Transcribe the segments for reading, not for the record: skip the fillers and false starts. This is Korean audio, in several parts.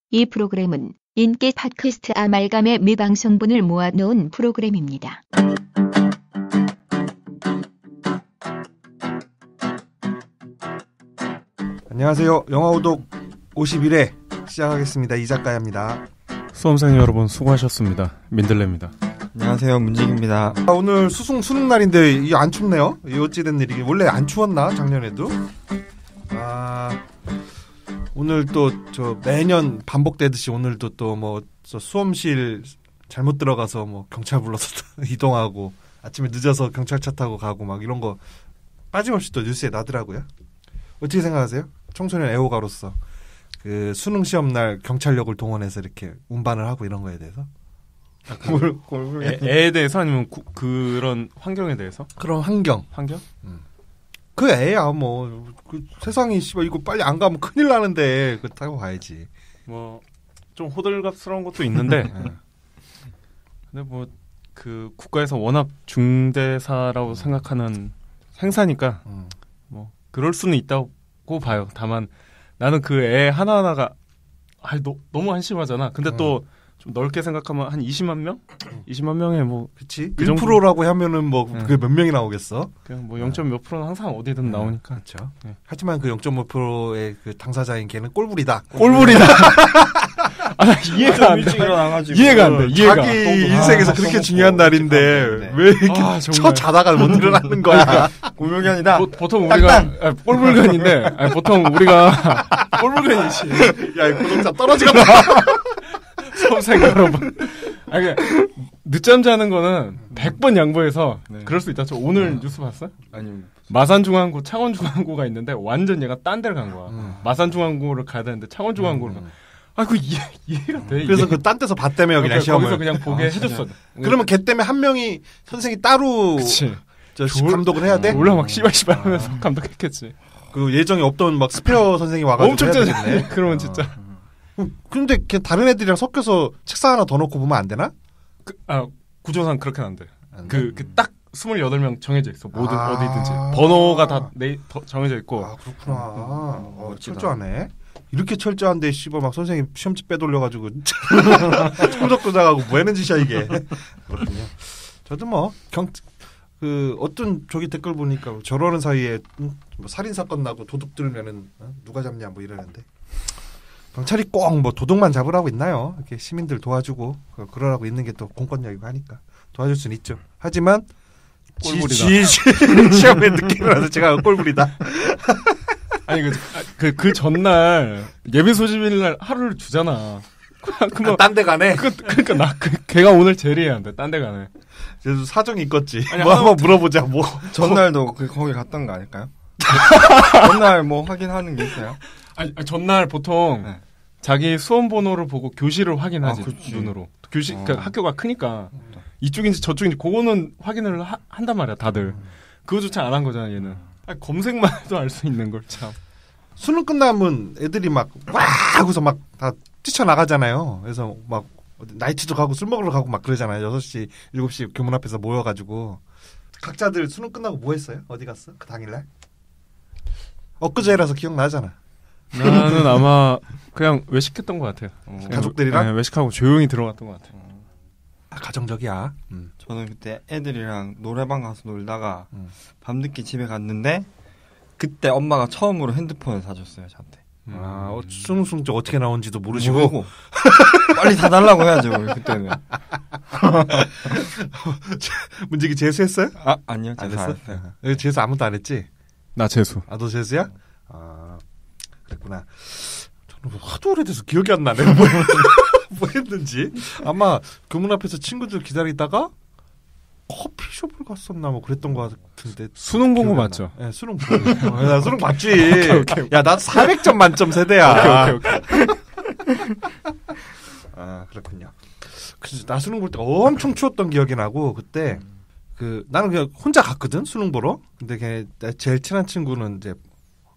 이 프로그램은 인기 팟캐스트 아말감의 미방송분을 모아놓은 프로그램입니다. 안녕하세요. 영화오독 51회 시작하겠습니다. 이작가야입니다. 수험생 여러분 수고하셨습니다. 민들레입니다. 안녕하세요. 문직입니다. 오늘 수능 날인데 이게 안 춥네요. 이 어찌된 일이게 원래 안 추웠나 작년에도? 오늘 또 저 매년 반복되듯이 오늘도 또 뭐 수험실 잘못 들어가서 뭐 경찰 불러서 이동하고 아침에 늦어서 경찰차 타고 가고 막 이런 거 빠짐없이 또 뉴스에 나더라고요. 어떻게 생각하세요? 청소년 애호가로서 그 수능 시험 날 경찰력을 동원해서 이렇게 운반을 하고 이런 거에 대해서 애에 대해서 아니면 그런 환경에 대해서? 그런 환경. 그 애야 뭐 그 세상이 씨발 이거 빨리 안 가면 큰일 나는데 그 타고 가야지. 뭐 좀 호들갑스러운 것도 있는데 근데 뭐 그 국가에서 워낙 중대사라고 생각하는 행사니까 뭐 그럴 수는 있다고 봐요. 다만 나는 그 애 하나하나가 너무 한심하잖아. 근데 또 좀 넓게 생각하면 한 20만 명? 20만 명에 뭐 그치? 1%라고 하면은 뭐 그게 몇 명이 나오겠어? 그냥 뭐 0. 몇 프로는 항상 어디든 나오니까. 그렇죠. 네. 하지만 그 0.5%의 그 당사자인 걔는 꼴불이다. 이해가 안 돼. 이해가 안 돼. 자기 인생에서 그렇게 중요한 날인데 왜 이렇게 자다가 못 일어나는 거야? 고명견이다. 보통 우리가 꼴불견인데 보통 우리가 꼴불견이지. 야, 이 구독자 떨어지겠다. 수험생 여러분. 늦잠 자는 거는 100번 양보해서 그럴 수 있다. 저 오늘 뉴스 봤어요? 아니, 마산중앙고, 창원중앙고가 있는데 완전 얘가 딴 데를 간 거야. 마산중앙고를 가야 되는데 창원중앙고를 가. 이해가 돼. 그래서 그 딴 데서 봤다며 그냥 시험을. 거기서 그냥 보게 해줬어. 그러면 걔 때문에 한 명이 선생이 따로 감독을 해야 돼? 몰라 막 씨발씨발 하면서 감독했겠지. 그 예정에 없던 막 스페어 선생이 와가지고 엄청 짜증네. 그러면 진짜. 근데 걔 다른 애들이랑 섞여서 책상 하나 더 놓고 보면 안 되나? 구조상 그렇게는 안 돼. 딱 28명 정해져 있어. 어디든지. 번호가 다 정해져 있고. 그렇구나. 철저하네. 이렇게 철저한데 씨발 막 선생님 시험지 빼돌려가지고 성적도 나가고 뭐 하는 짓이야 이게. 그렇군요. 저도 뭐 어떤 저기 댓글 보니까 저러는 사이에 뭐 살인 사건 나고 도둑 들면은 누가 잡냐 뭐 이러는데. 경찰이 꼭 뭐 도둑만 잡으라고 있나요? 이렇게 시민들 도와주고 그러라고 있는 게 또 공권력이고 하니까 도와줄 수는 있죠. 하지만 꼴불이다. 시험에 늦게 일어나서 제가 꼴불이다. 아니 그 전날 예비 소집일 날 하루를 주잖아. 그럼 딴 데 가네. 그러니까 걔가 오늘 제리해야 한대. 딴 데 가네. 그래서 사정이 있겠지. 뭐 한번 물어보자. 뭐 전날도 거기 갔던 거 아닐까요? 전날 뭐 확인하는 게 있어요? 아니 전날 보통 자기 수험 번호를 보고 교실을 확인하지. 눈으로. 교실 그러니까 학교가 크니까 이쪽인지 저쪽인지 그거는 확인을 한단 말이야 다들. 그거조차 안 한 거잖아 얘는. 검색만 해도 알 수 있는 걸 참. 수능 끝나면 애들이 막 와 하고서 막 다 뛰쳐나가잖아요. 그래서 막 나이트도 가고 술 먹으러 가고 막 그러잖아요. 6시 7시 교문 앞에서 모여가지고 각자들 수능 끝나고 뭐 했어요? 어디 갔어? 그 당일날? 엊그제라서 기억나잖아. 나는 아마 그냥 외식했던 것 같아요. 가족들이랑? 외식하고 조용히 들어갔던 것 같아요. 가정적이야. 저는 그때 애들이랑 노래방 가서 놀다가 밤늦게 집에 갔는데 그때 엄마가 처음으로 핸드폰을 사줬어요 저한테. 수능 성적 어떻게 나온지도 모르시고 빨리 다 달라고 해야죠 우리 그때는. 문직이 재수했어요? 아니요. 재수 안 했어요. 재수 아무도 안 했지? 나 재수. 너 재수야? 그랬구나. 저는 하도 오래돼서 기억이 안 나네. 뭐 했는지. 아마 교문 앞에서 친구들 기다리다가 커피숍을 갔었나 뭐 그랬던 것 같은데. 수능 본 거 맞죠? 네, 수능 보고. 나 수능 봤지. 오케이. 야, 나 400점 만점 세대야. 오케이. 그렇군요. 그래서 나 수능 볼 때 엄청 추웠던 기억이 나고 그때 나는 그냥 혼자 갔거든 수능 보러. 근데 제일 친한 친구는 이제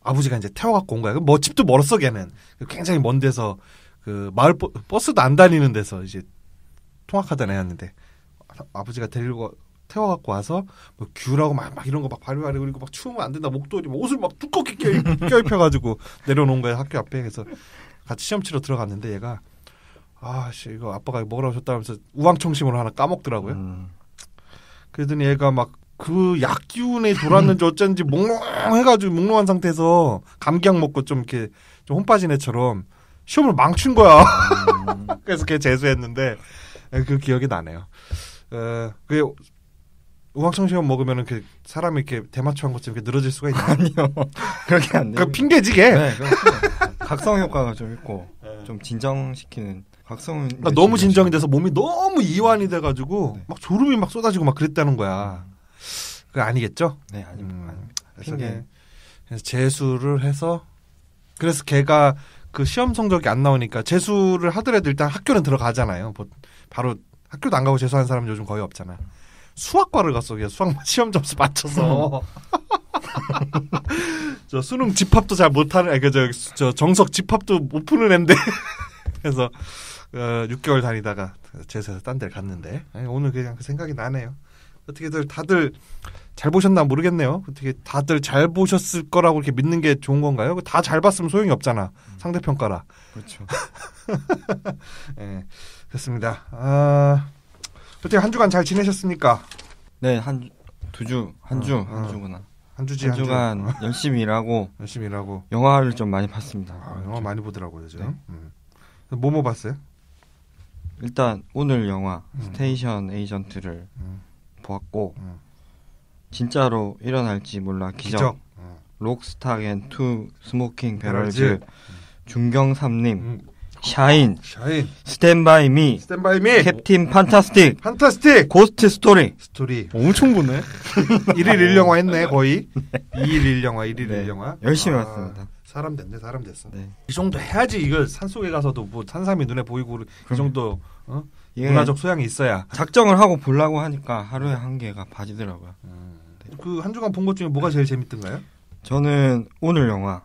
아버지가 이제 태워갖고 온 거야. 뭐 집도 멀었어 걔는. 굉장히 먼 데서 그 마을 버스도 안 다니는 데서 이제 통학하던 애였는데 아버지가 태워갖고 와서 뭐 귤하고 막 이런 거 막 바리바리 그리고 막 추우면 안 된다 목도리 막 옷을 막 두껍게 껴입혀가지고 내려놓은 거야 학교 앞에. 그래서 같이 시험 치러 들어갔는데 얘가 아씨 이거 아빠가 먹으라고 줬다면서 우황청심으로 하나 까먹더라고요. 그러더니 얘가 막 그 약 기운에 돌았는지 어쩐지 몽롱해가지고 몽롱한 상태에서 감기약 먹고 좀 이렇게 좀 혼 빠진 애처럼 시험을 망친 거야. 그래서 걔 재수했는데 그 기억이 나네요. 그게 우황청심을 먹으면은 그 사람이 이렇게 대마초한 것처럼 이렇게 늘어질 수가 있나요? 아니요. 그렇게 안 돼요. 그 핑계지게. 네, 각성 효과가 좀 있고 좀 진정시키는 각성. 그러니까 너무 진정이 돼서 몸이 너무 이완이 돼가지고 네. 막 졸음이 막 쏟아지고 막 그랬다는 거야. 그거 아니겠죠? 네, 아닙니다. 그래서, 핑계. 그래서 재수를 해서 그래서 걔가 그 시험 성적이 안 나오니까 재수를 하더라도 일단 학교는 들어가잖아요. 바로 학교도 안 가고 재수하는 사람 요즘 거의 없잖아. 수학과를 갔어. 그냥 수학 시험 점수 맞춰서 저 수능 집합도 잘 못하는 저 정석 집합도 못 푸는 애인데 그래서 6개월 다니다가 재수해서 딴 데를 갔는데 오늘 그냥 그 생각이 나네요. 어떻게들 다들 잘 보셨나 모르겠네요. 어떻게 다들 잘 보셨을 거라고 이렇게 믿는 게 좋은 건가요? 다 잘 봤으면 소용이 없잖아. 상대평가라. 그렇죠. 네, 그렇습니다. 어떻게 한 주간 잘 지내셨습니까? 네, 한 주구나. 한 주간 열심히 일하고 영화를 좀 많이 봤습니다. 영화 많이 보더라고요, 요즘. 네. 뭐 봤어요? 일단 오늘 영화 스테이션 에이전트를 보았고 진짜로 일어날지 몰라 기적. 록스타겐 투 스모킹 배럴즈 중경삼님 샤인 스탠바이 미 캡틴 판타스틱 고스트 스토리 엄청 보네. 1일 1영화 했네 거의. 2일 1영화 1일 네. 1영화 열심히 봤습니다. 사람 됐어. 네. 이 정도 해야지. 이거 산속에 가서도 뭐 산삼이 눈에 보이고 이 정도 문화적 소양이 있어야. 작정을 하고 보려고 하니까 하루에 한 개가 빠지더라고요. 그 한 주간 본 것 중에 뭐가 제일 재밌던가요? 저는 오늘 영화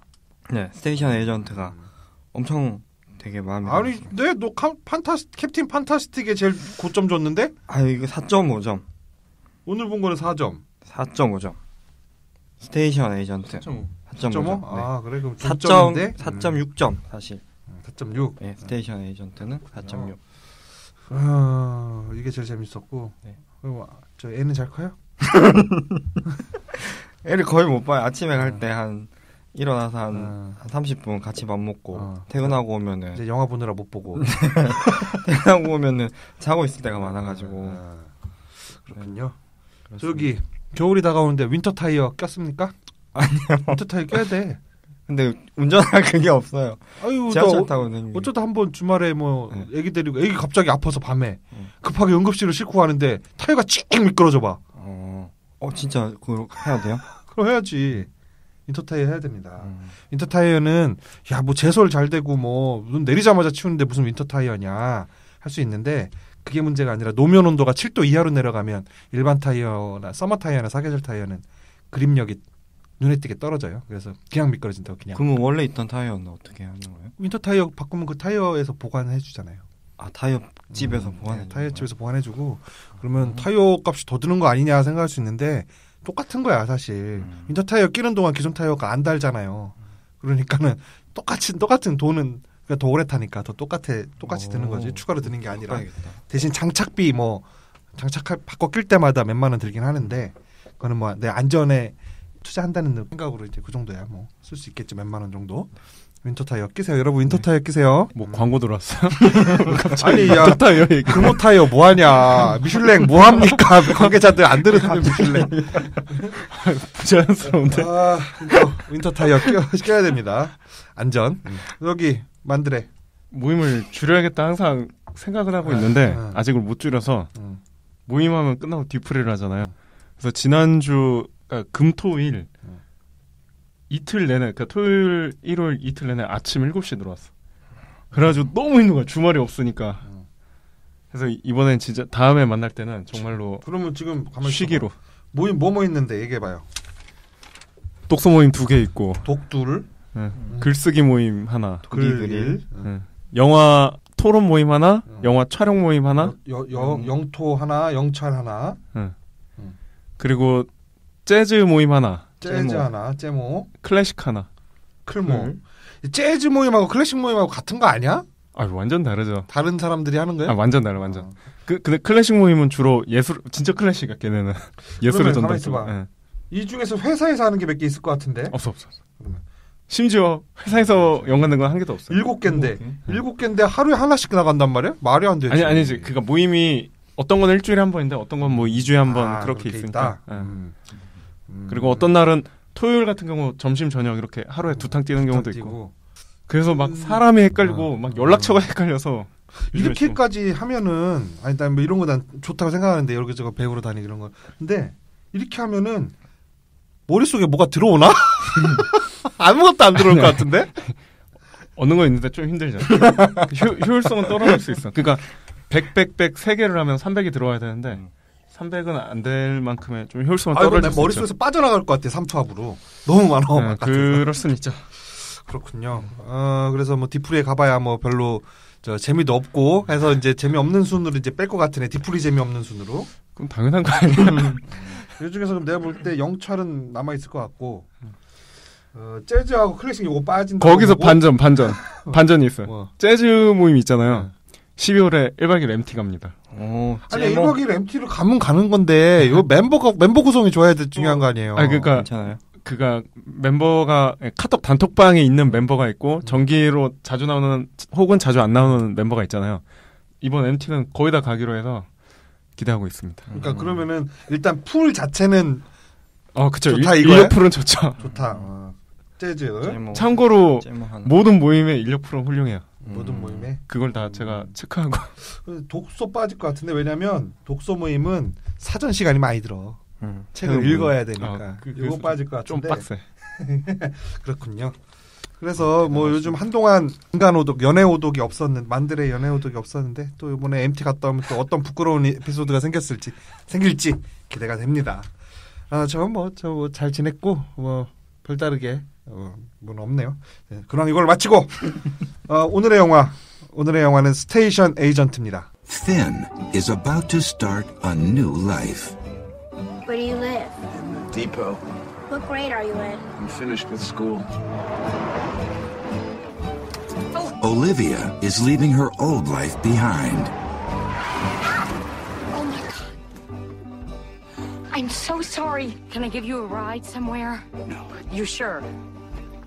스테이션 에이전트가 엄청 되게 마음에 아니, 들었어요. 너 캡틴 판타스틱에 제일 고점 줬는데? 이거 4.5점. 오늘 본 거는 4점. 4.5점. 스테이션 에이전트 4.5점. 아, 그래? 그럼 4.6점 사실. 4.6. 네, 스테이션 에이전트는 4.6. 이게 제일 재밌었고. 네. 그럼 저 애는 잘 커요? 애를 거의 못 봐요. 아침에 갈 때 일어나서 한 30분 같이 밥 먹고 퇴근하고 오면은 이제 영화 보느라 못 보고 퇴근하고 오면은 자고 있을 때가 많아가지고. 그렇군요. 저기 겨울이 다가오는데 윈터 타이어 꼈습니까? 아니요. 윈터 타이어 껴야 돼. 근데 운전할 그게 없어요. 아유, 지하철 타고 다니는. 어쩌다 한번 주말에 애기 데리고 애기 갑자기 아파서 밤에 급하게 응급실을 싣고 가는데 타이어가 cikcik미끄러져 봐. 진짜 그거 해야 돼요? 그럼 해야지. 윈터 타이어 해야 됩니다. 윈터 타이어는 뭐 제설 잘 되고 눈 내리자마자 치우는데 무슨 윈터 타이어냐 할 수 있는데 그게 문제가 아니라 노면 온도가 7도 이하로 내려가면 일반 타이어나 서머 타이어나 사계절 타이어는 그립력이 눈에 띄게 떨어져요. 그래서 그냥 미끄러진다고 그냥. 그러면 원래 있던 타이어는 어떻게 하는 거예요? 윈터 타이어 바꾸면 그 타이어에서 보관해 주잖아요. 타이어 집에서 보관해. 타이어 집에서 보관해주고 그러면 타이어 값이 더 드는 거 아니냐 생각할 수 있는데 똑같은 거야 사실. 윈터 타이어 끼는 동안 기존 타이어가 안 달잖아요. 그러니까는 똑같은 돈은 그러니까 더 오래 타니까 더 똑같이 드는 거지. 추가로 드는 게 아니라. 대신 장착비 바꿔 낄 때마다 몇만 원 들긴 하는데 그거는 내 안전에 투자한다는 생각으로 이제 그 정도야 쓸 수 있겠지. 몇만 원 정도. 윈터 타이어 끼세요. 여러분 윈터 타이어 끼세요. 광고 들어왔어요? 아니 야 타이어 얘기. 금호 타이어 뭐하냐. 미슐랭 뭐합니까. 관계자들 안 들으는데 미슐랭. 부자연스러운데. 윈터 타이어 껴야 됩니다. 안전. 여기 만드래. 모임을 줄여야겠다 항상 생각을 하고 있는데 아직을 못 줄여서 모임하면 끝나고 뒤풀이를 하잖아요. 그래서 지난주 금토일 이틀 내내, 그러니까 토요일, 일요일 이틀 내내 아침 7시에 들어왔어. 그래가지고 너무 힘든 거야. 주말이 없으니까. 그래서 이번엔 진짜 다음에 만날 때는 정말로 그러면 지금 쉬기로. 모임 뭐 있는데 얘기해봐요. 독서 모임 2개 있고 독두를 글쓰기 모임 하나, 글일 영화 토론 모임 하나, 영화 촬영 모임 하나, 영토 하나, 영찰 하나, 그리고 재즈 모임 하나, 재즈 하나, 제모, 클래식 하나, 클모. 재즈 모임하고 클래식 모임하고 같은 거 아니야? 아, 완전 다르죠. 다른 사람들이 하는 거야? 아, 완전 달라, 완전. 근데 클래식 모임은 주로 예술, 진짜 클래식이야, 걔네는. 예술에 가만히 전달했어. 있어봐. 예. 이 중에서 회사에서 하는 게 몇 개 있을 것 같은데? 없어. 심지어 회사에서 연관된 건 한 개도 없어. 7개인데. 7개인데 하루에 하나씩 나간단 말이야? 말이 안 되지. 아니지. 그니까 모임이 어떤 건 일주일에 한 번인데 어떤 건 뭐 2주에 한 번 그렇게 있으니까. 있다? 그리고 어떤 날은 토요일 같은 경우 점심 저녁 이렇게 하루에 2탕 뛰는 경우도 있고. 그래서 막 사람이 헷갈리고 막 연락처가 헷갈려서 이렇게까지 하면은 아니 난 뭐 이런 거 난 좋다고 생각하는데 여기저기 배우러 다니고 이런 거. 근데 이렇게 하면은 머릿속에 뭐가 들어오나? 아무것도 안 들어올 것 같은데? 얻는 거 있는데 좀 힘들죠. 효율성은 떨어질 수 있어. 그러니까 100 3개를 하면 300이 들어와야 되는데 300은 안 될 만큼의 좀 효율성은 떨어질 수 있죠. 머릿속에서 빠져나갈 것 같아. 삼투압으로. 너무 많아. 그럴 순 있죠. 그렇군요. 그래서 뭐 디프리에 가봐야 뭐 별로 재미도 없고 해서 이제 재미없는 순으로 이제 뺄 것 같으네. 디프리 재미없는 순으로. 그럼 당연한 거 아니야? 이 중에서 그럼 내가 볼 때 영철은 남아 있을 것 같고 재즈하고 클래식 요거 빠진다. 거기서 반전이 있어요. 뭐. 재즈 모임 있잖아요. 12월에 1박 2일 MT 갑니다. 아니 1박 2일 MT를 가면 가는 건데 이거 멤버 구성이 좋아야 돼 중요한 거 아니에요. 아니 그러니까 괜찮아요. 그가 멤버가 카톡 단톡방에 있는 멤버가 있고 정기로 자주 나오는 혹은 자주 안 나오는 멤버가 있잖아요. 이번 MT는 거의 다 가기로 해서 기대하고 있습니다. 그러니까 그러면은 일단 풀 자체는 그쵸. 좋다 이거야? 인력 풀은 좋죠. 좋다. 재즈. 참고로 모든 모임의 인력 풀은 훌륭해요. 모든 모임에 그걸 다 제가 체크하고. 독서 빠질 것 같은데 왜냐면 독서 모임은 사전 시간이 많이 들어. 책을 읽어야 되니까. 이거 빠질 것 같은데. 좀 빡세. 그렇군요. 그래서 뭐 요즘 한동안 인간오독, 연애오독이 없었는데 만들의 연애오독이 없었는데 또 이번에 MT 갔다 오면 또 어떤 부끄러운 에피소드가 생길지 기대가 됩니다. 저 잘 지냈고 뭐 별다르게 뭐는 없네요. 네, 그럼 이걸 마치고 오늘의 영화는 스테이션 에이전트입니다. Finn is about to start a new life. Where do you live? Depot. What grade are you in? I'm finished with school. Olivia is leaving her old life behind. Oh my God. I'm so sorry. Can I give you a ride somewhere? No. You sure?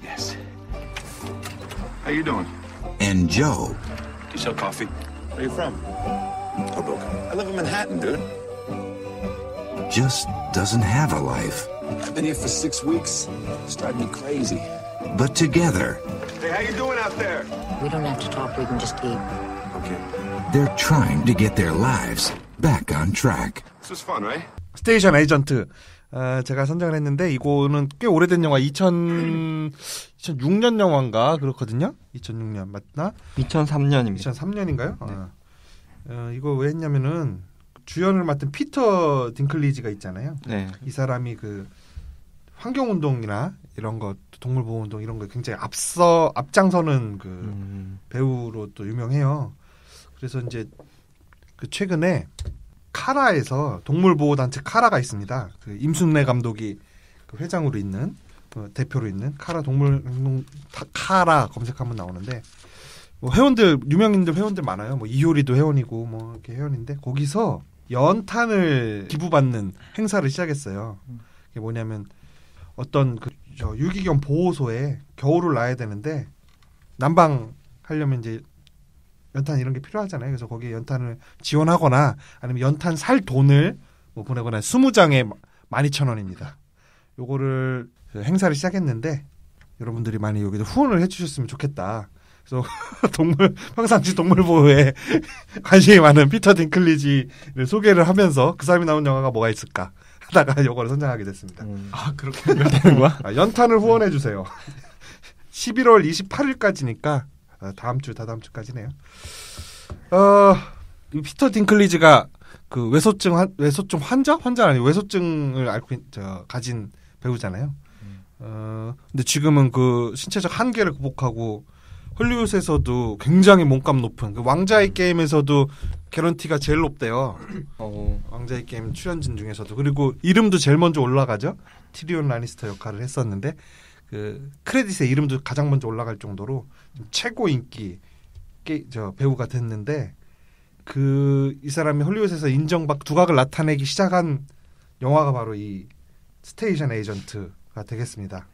Yes. How you doing? And Joe Do you sell coffee? Where you from? Hoboken. I live in Manhattan, dude. just doesn't have a life. I've been here for 6 weeks. It's driving me crazy. But together, Hey, how you doing out there? We don't have to talk, we can just eat. Okay. they're trying to get their lives back on track. This was fun, right? 스테이션 에이전트. 제가 선정을 했는데 이거는 꽤 오래된 영화 2006년 영화인가 그렇거든요. 2006년 맞나? 2003년입니다. 2003년인가요? 이거 왜 했냐면은 주연을 맡은 피터 딩클리지가 있잖아요. 네. 이 사람이 그 환경운동이나 이런 거 동물보호운동 이런 거 굉장히 앞장서는 그 배우로 또 유명해요. 그래서 이제 그 최근에 카라에서 동물보호단체 카라가 있습니다. 그 임순례 감독이 그 회장으로 있는 대표로 있는 카라 동물운동 카라 검색하면 나오는데 뭐 회원들 유명인들 회원들 많아요. 뭐 이효리도 회원이고 뭐 이렇게 회원인데 거기서 연탄을 기부받는 행사를 시작했어요. 이게 뭐냐면 어떤 그 유기견 보호소에 겨울을 놔야 되는데 난방하려면 이제 연탄 이런 게 필요하잖아요. 그래서 거기에 연탄을 지원하거나 아니면 연탄 살 돈을 뭐 보내거나 20장에 12,000원입니다. 요거를 행사를 시작했는데 여러분들이 많이 여기도 후원을 해주셨으면 좋겠다. 그래서 평상시 동물 보호에 관심이 많은 피터 딩클리지를 소개를 하면서 그 사람이 나온 영화가 뭐가 있을까 하다가 요거를 선정하게 됐습니다. 아, 그렇게 되는 거야? 연탄을 후원해 주세요. 11월 28일까지니까 다음 주까지네요. 이 피터 딩클리지가 그 외소증 환자는 아니고 외소증을 가진 배우잖아요. 근데 지금은 그 신체적 한계를 극복하고 헐리우드에서도 굉장히 몸값 높은 그 왕자의 게임에서도 개런티가 제일 높대요. 왕자의 게임 출연진 중에서도. 그리고 이름도 제일 먼저 올라가죠. 티리온 라니스터 역할을 했었는데 그 크레딧에 이름도 가장 먼저 올라갈 정도로 최고 인기 배우가 됐는데 이 사람이 헐리우드에서 인정받고 두각을 나타내기 시작한 영화가 바로 이 스테이션 에이전트가 되겠습니다.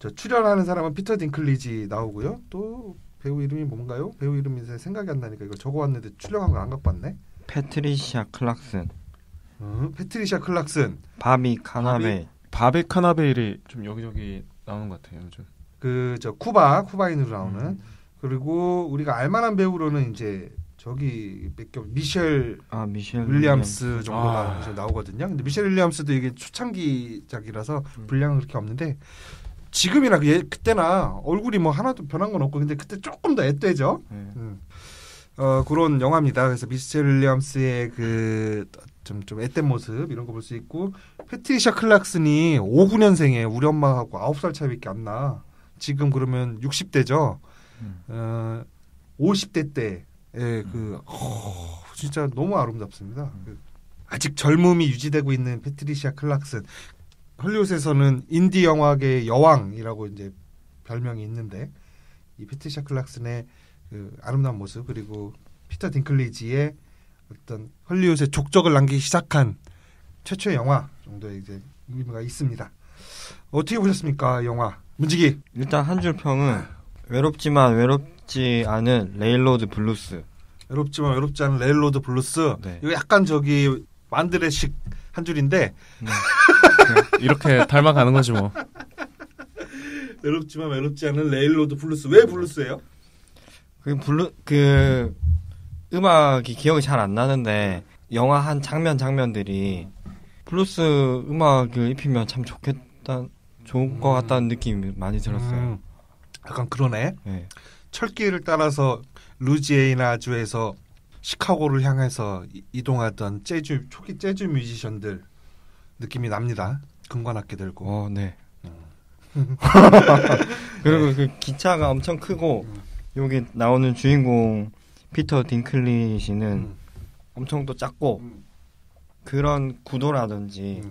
저 출연하는 사람은 피터 딩클리지 나오고요. 또 배우 이름이 뭔가요? 배우 이름이 생각이 안 나니까 이거 적어왔는데 출연한 걸 안 갖고 왔네. 패트리시아 클락슨. 패트리시아 클락슨. 바비 카나베. 바비 카나베일이 좀 여기저기 나오는 것 같아요 요즘. 저 쿠바인으로 나오는. 그리고 우리가 알만한 배우로는 이제 저기 미셸 윌리엄스 정도가 이제 나오거든요. 근데 미셸 윌리엄스도 이게 초창기작이라서 분량은 그렇게 없는데 지금이나 그때나 얼굴이 뭐 하나도 변한 건 없고 근데 그때 조금 더 앳되죠. 그런 영화입니다. 그래서 미셸 윌리엄스의 좀 앳된 모습 이런 거 볼 수 있고 패트리샤 클락슨이 59년생이에요. 우리 엄마하고 9살 차이밖에 안 나. 지금 그러면 60대죠. 50대 때 진짜 너무 아름답습니다. 아직 젊음이 유지되고 있는 패트리시아 클락슨. 헐리우드에서는 인디 영화계의 여왕이라고 이제 별명이 있는데 이 패트리시아 클락슨의 그 아름다운 모습 그리고 피터 딩클리지의 어떤 헐리우드에 족적을 남기기 시작한 최초의 영화 정도의 이제 의미가 있습니다. 어떻게 보셨습니까, 영화? 문지기. 일단 한 줄 평은 외롭지만 외롭지 않은 레일로드 블루스. 외롭지만 외롭지 않은 레일로드 블루스. 네. 이거 약간 저기 만드레식 한 줄인데 이렇게 닮아가는 거지 뭐. 외롭지만 외롭지 않은 레일로드 블루스. 왜 블루스예요? 그 음악이 기억이 잘 안 나는데 영화 한 장면들이 블루스 음악을 입히면 참 좋을 것 같다는 느낌이 많이 들었어요. 약간 그러네. 네. 철길을 따라서 루지애나주에서 시카고를 향해서 이동하던 초기 재즈 뮤지션들 느낌이 납니다. 금관악기 들고. 네. 그리고 그 기차가 엄청 크고 여기 나오는 주인공 피터 딩클리시는 엄청 또 작고 그런 구도라든지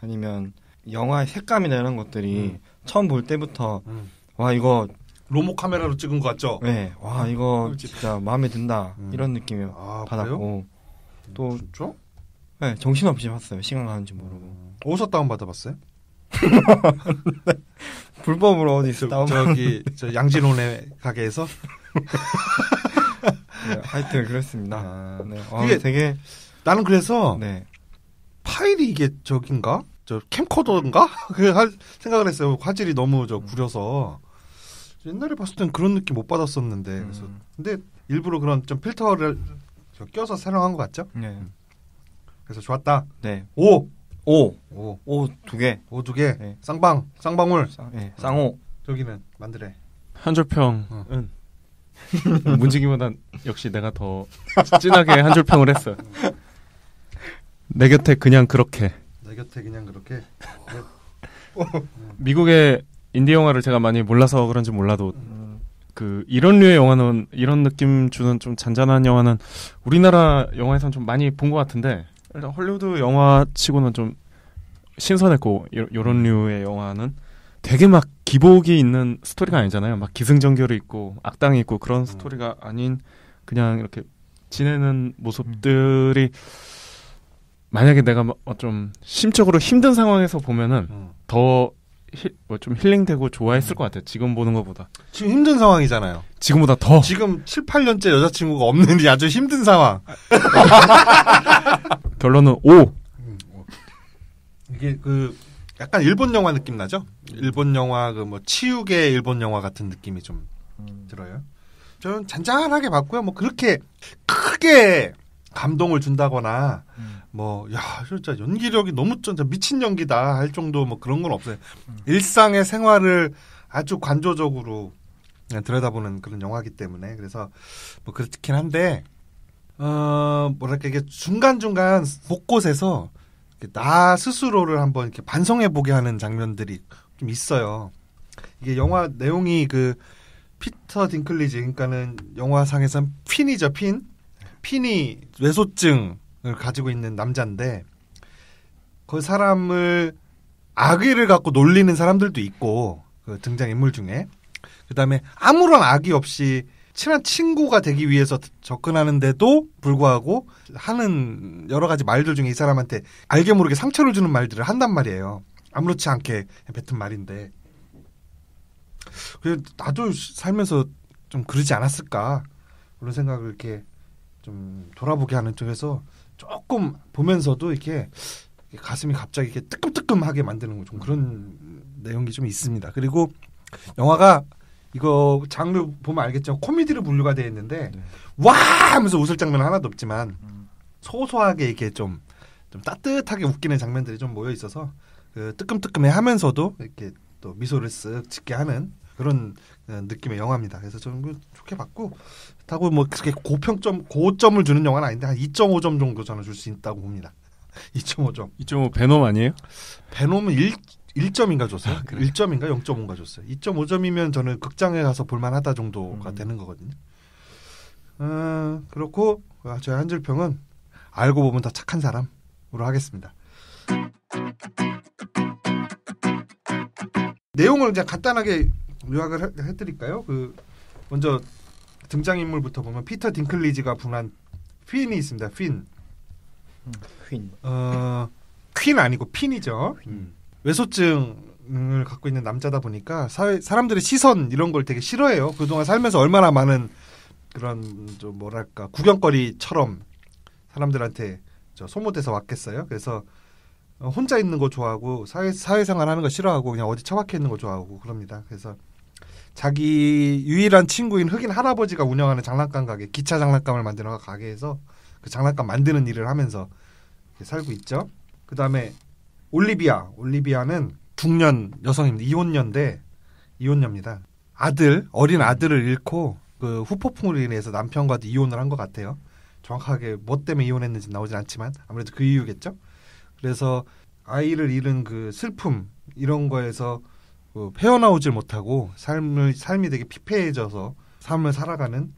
아니면 영화의 색감이나 이런 것들이 처음 볼 때부터 와 이거 로모 카메라로 찍은 것 같죠? 네. 와 이거 진짜 마음에 든다 이런 느낌을 받았고 그래요? 또 진짜? 네, 정신없이 봤어요. 시간 가는지 모르고. 어디서 다운받아봤어요? 불법으로 어디서 저 양진호네 가게에서? 네, 하여튼 그렇습니다. 네. 이게 되게 나는 그래서 네. 파일이 이게 저긴가? 저 캠코더인가? 생각을 했어요. 화질이 너무 구려서 옛날에 봤을 땐 그런 느낌 못 받았었는데 그래서 근데 일부러 그런 좀 필터를 껴서 촬영한 것 같죠? 네. 그래서 좋았다. 네. 오 2개. 오 2개. 네. 쌍방울. 쌍호. 저기는 만드래. 한 줄평은 문지기보다 역시 내가 더 진하게 한 줄평을 했어요. 내 곁에 그냥 그렇게. 내 곁에 그냥 그렇게. 미국의 인디 영화를 제가 많이 몰라서 그런지 몰라도 이런 류의 영화는 이런 느낌 주는 좀 잔잔한 영화는 우리나라 영화에선 좀 많이 본 것 같은데 일단 헐리우드 영화치고는 좀 신선했고 이런 류의 영화는 되게 막 기복이 있는 스토리가 아니잖아요. 막 기승전결이 있고 악당이 있고 그런 스토리가 아닌 그냥 이렇게 지내는 모습들이 만약에 내가 좀 심적으로 힘든 상황에서 보면은 더 좀 힐링되고 좋아했을 것 같아요. 지금 보는 것보다. 지금 힘든 상황이잖아요. 지금보다 더. 지금 7, 8년째 여자친구가 없는 아주 힘든 상황. 결론은 5. 이게 약간 일본 영화 느낌 나죠? 일본 영화 치육의 일본 영화 같은 느낌이 좀 들어요. 저는 잔잔하게 봤고요. 뭐 그렇게 크게 감동을 준다거나 야 진짜 연기력이 너무 진짜 미친 연기다 할 정도 뭐 그런 건 없어요. 일상의 생활을 아주 관조적으로 들여다보는 그런 영화이기 때문에 그래서 뭐 그렇긴 한데 뭐랄까 이게 중간중간 곳곳에서 나 스스로를 한번 이렇게 반성해 보게 하는 장면들이 좀 있어요. 이게 영화 내용이 피터 딩클리지 그러니까는 영화상에선 핀이죠. 핀이 뇌소증을 가지고 있는 남자인데 그 사람을 악의를 갖고 놀리는 사람들도 있고 그 등장 인물 중에 그다음에 아무런 악의 없이 친한 친구가 되기 위해서 접근하는데도 불구하고 하는 여러 가지 말들 중에 이 사람한테 알게 모르게 상처를 주는 말들을 한단 말이에요. 아무렇지 않게 뱉은 말인데 그래서 나도 살면서 좀 그러지 않았을까 그런 생각을 이렇게 좀 돌아보게 하는 쪽에서 조금 보면서도 이렇게 가슴이 갑자기 이렇게 뜨끔뜨끔하게 만드는 좀 그런 내용이 좀 있습니다. 그리고 영화가 이거 장르 보면 알겠죠. 코미디로 분류가 되어 있는데 와 하면서 웃을 장면은 하나도 없지만 소소하게 이렇게 좀 따뜻하게 웃기는 장면들이 좀 모여 있어서 그 뜨끔뜨끔해 하면서도 이렇게 또 미소를 쓱 짓게 하는 그런 느낌의 영화입니다. 그래서 저는 좋게 봤고 그렇다고 뭐 그렇게 고점을 주는 영화는 아닌데 한 2.5점 정도 저는 줄 수 있다고 봅니다. 2.5점. 2.5 베놈 아니에요? 베놈은 1점인가 줬어요. 1점인가 0.5인가 줬어요. 2.5점이면 저는 극장에 가서 볼만하다 정도가 되는 거거든요. 그렇고 저희 한줄평은 알고 보면 더 착한 사람으로 하겠습니다. 내용을 이제 간단하게 요약을 해드릴까요? 먼저 등장인물부터 보면 피터 딩클리지가 분한 핀이 있습니다. 핀. 퀸 아니고 핀이죠. 외소증을 갖고 있는 남자다 보니까 사람들의 시선 이런 걸 되게 싫어해요. 그동안 살면서 얼마나 많은 그런 좀 뭐랄까 구경거리처럼 사람들한테 소모돼서 왔겠어요. 그래서 혼자 있는 거 좋아하고 사회생활 하는 거 싫어하고 그냥 어디 처박혀 있는 거 좋아하고 그럽니다. 그래서 자기 유일한 친구인 흑인 할아버지가 운영하는 장난감 가게, 기차 장난감을 만드는 가게에서 그 장난감 만드는 일을 하면서 살고 있죠. 그 다음에 올리비아는 중년 여성입니다. 이혼녀입니다. 어린 아들을 잃고 그 후폭풍으로 인해서 남편과도 이혼을 한 것 같아요. 정확하게 뭐 때문에 이혼했는지 나오진 않지만 아무래도 그 이유겠죠. 그래서 아이를 잃은 그 슬픔 이런 거에서 헤어나오질 못하고 삶이 되게 피폐해져서 삶을 살아가는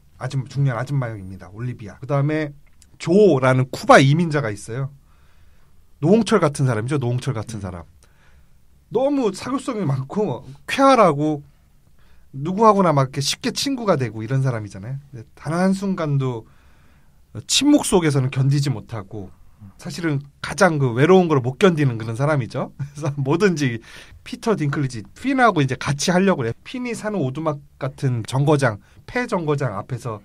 중년 아줌마역입니다. 올리비아. 그 다음에 조라는 쿠바 이민자가 있어요. 노홍철 같은 사람이죠. 노홍철 같은 사람. 너무 사교성이 많고 쾌활하고 누구하고나 막 이렇게 쉽게 친구가 되고 이런 사람이잖아요. 단 한순간도 침묵 속에서는 견디지 못하고 사실은 가장 그 외로운 걸 못 견디는 그런 사람이죠. 그래서 뭐든지 피터 딩클리지 핀하고 이제 같이 하려고 해요. 핀이 사는 오두막 같은 폐 정거장 앞에서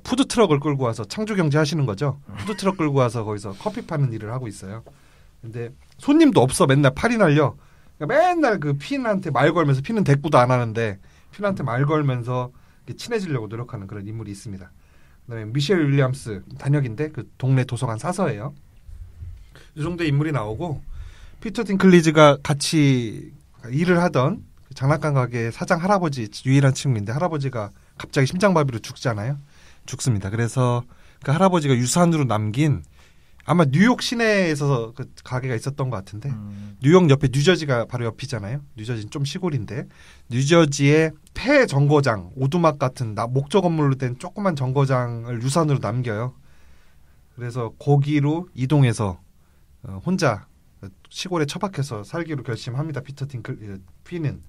푸드 트럭을 끌고 와서 창조 경제 하시는 거죠. 푸드 트럭 끌고 와서 거기서 커피 파는 일을 하고 있어요. 근데 손님도 없어. 맨날 팔이 날려. 그러니까 맨날 그 핀한테 말 걸면서 핀은 대꾸도 안 하는데 핀한테 말 걸면서 친해지려고 노력하는 그런 인물이 있습니다. 그다음에 미셸 윌리엄스 단역인데 그 동네 도서관 사서예요. 이 정도의 인물이 나오고 피터 딩클리지가 같이 일을 하던 장난감 가게 사장 할아버지 유일한 친구인데 할아버지가 갑자기 심장마비로 죽습니다. 그래서 그 할아버지가 유산으로 남긴 아마 뉴욕 시내에서 그 가게가 있었던 것 같은데 뉴욕 옆에 뉴저지가 바로 옆이잖아요. 뉴저지는 좀 시골인데 뉴저지의 폐 정거장 오두막 같은 목조 건물로 된 조그만 정거장을 유산으로 남겨요. 그래서 거기로 이동해서 혼자 시골에 처박혀서 살기로 결심합니다. 피터 핀은.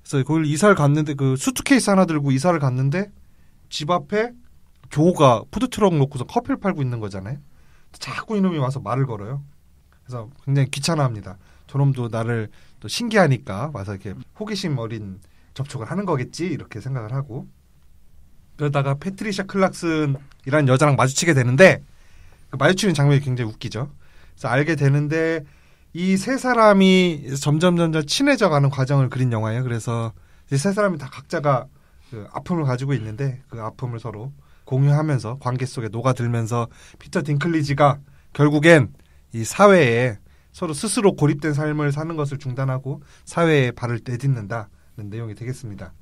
그래서 거길 이사를 갔는데 그 수트케이스 하나 들고 이사를 갔는데 집 앞에 교우가 푸드트럭 놓고서 커피를 팔고 있는 거잖아요. 자꾸 이놈이 와서 말을 걸어요. 그래서 굉장히 귀찮아합니다. 저놈도 나를 또 신기하니까 와서 이렇게 호기심 어린 접촉을 하는 거겠지 이렇게 생각을 하고 그러다가 패트리샤 클락슨이라는 여자랑 마주치게 되는데 그 마주치는 장면이 굉장히 웃기죠. 그래서 알게 되는데 이 세 사람이 점점 친해져가는 과정을 그린 영화예요. 그래서 이 세 사람이 다 각자가 그 아픔을 가지고 있는데 그 아픔을 서로 공유하면서 관계 속에 녹아들면서 피터 딩클리지가 결국엔 이 사회에 서로 스스로 고립된 삶을 사는 것을 중단하고 사회에 발을 내딛는다는 내용이 되겠습니다.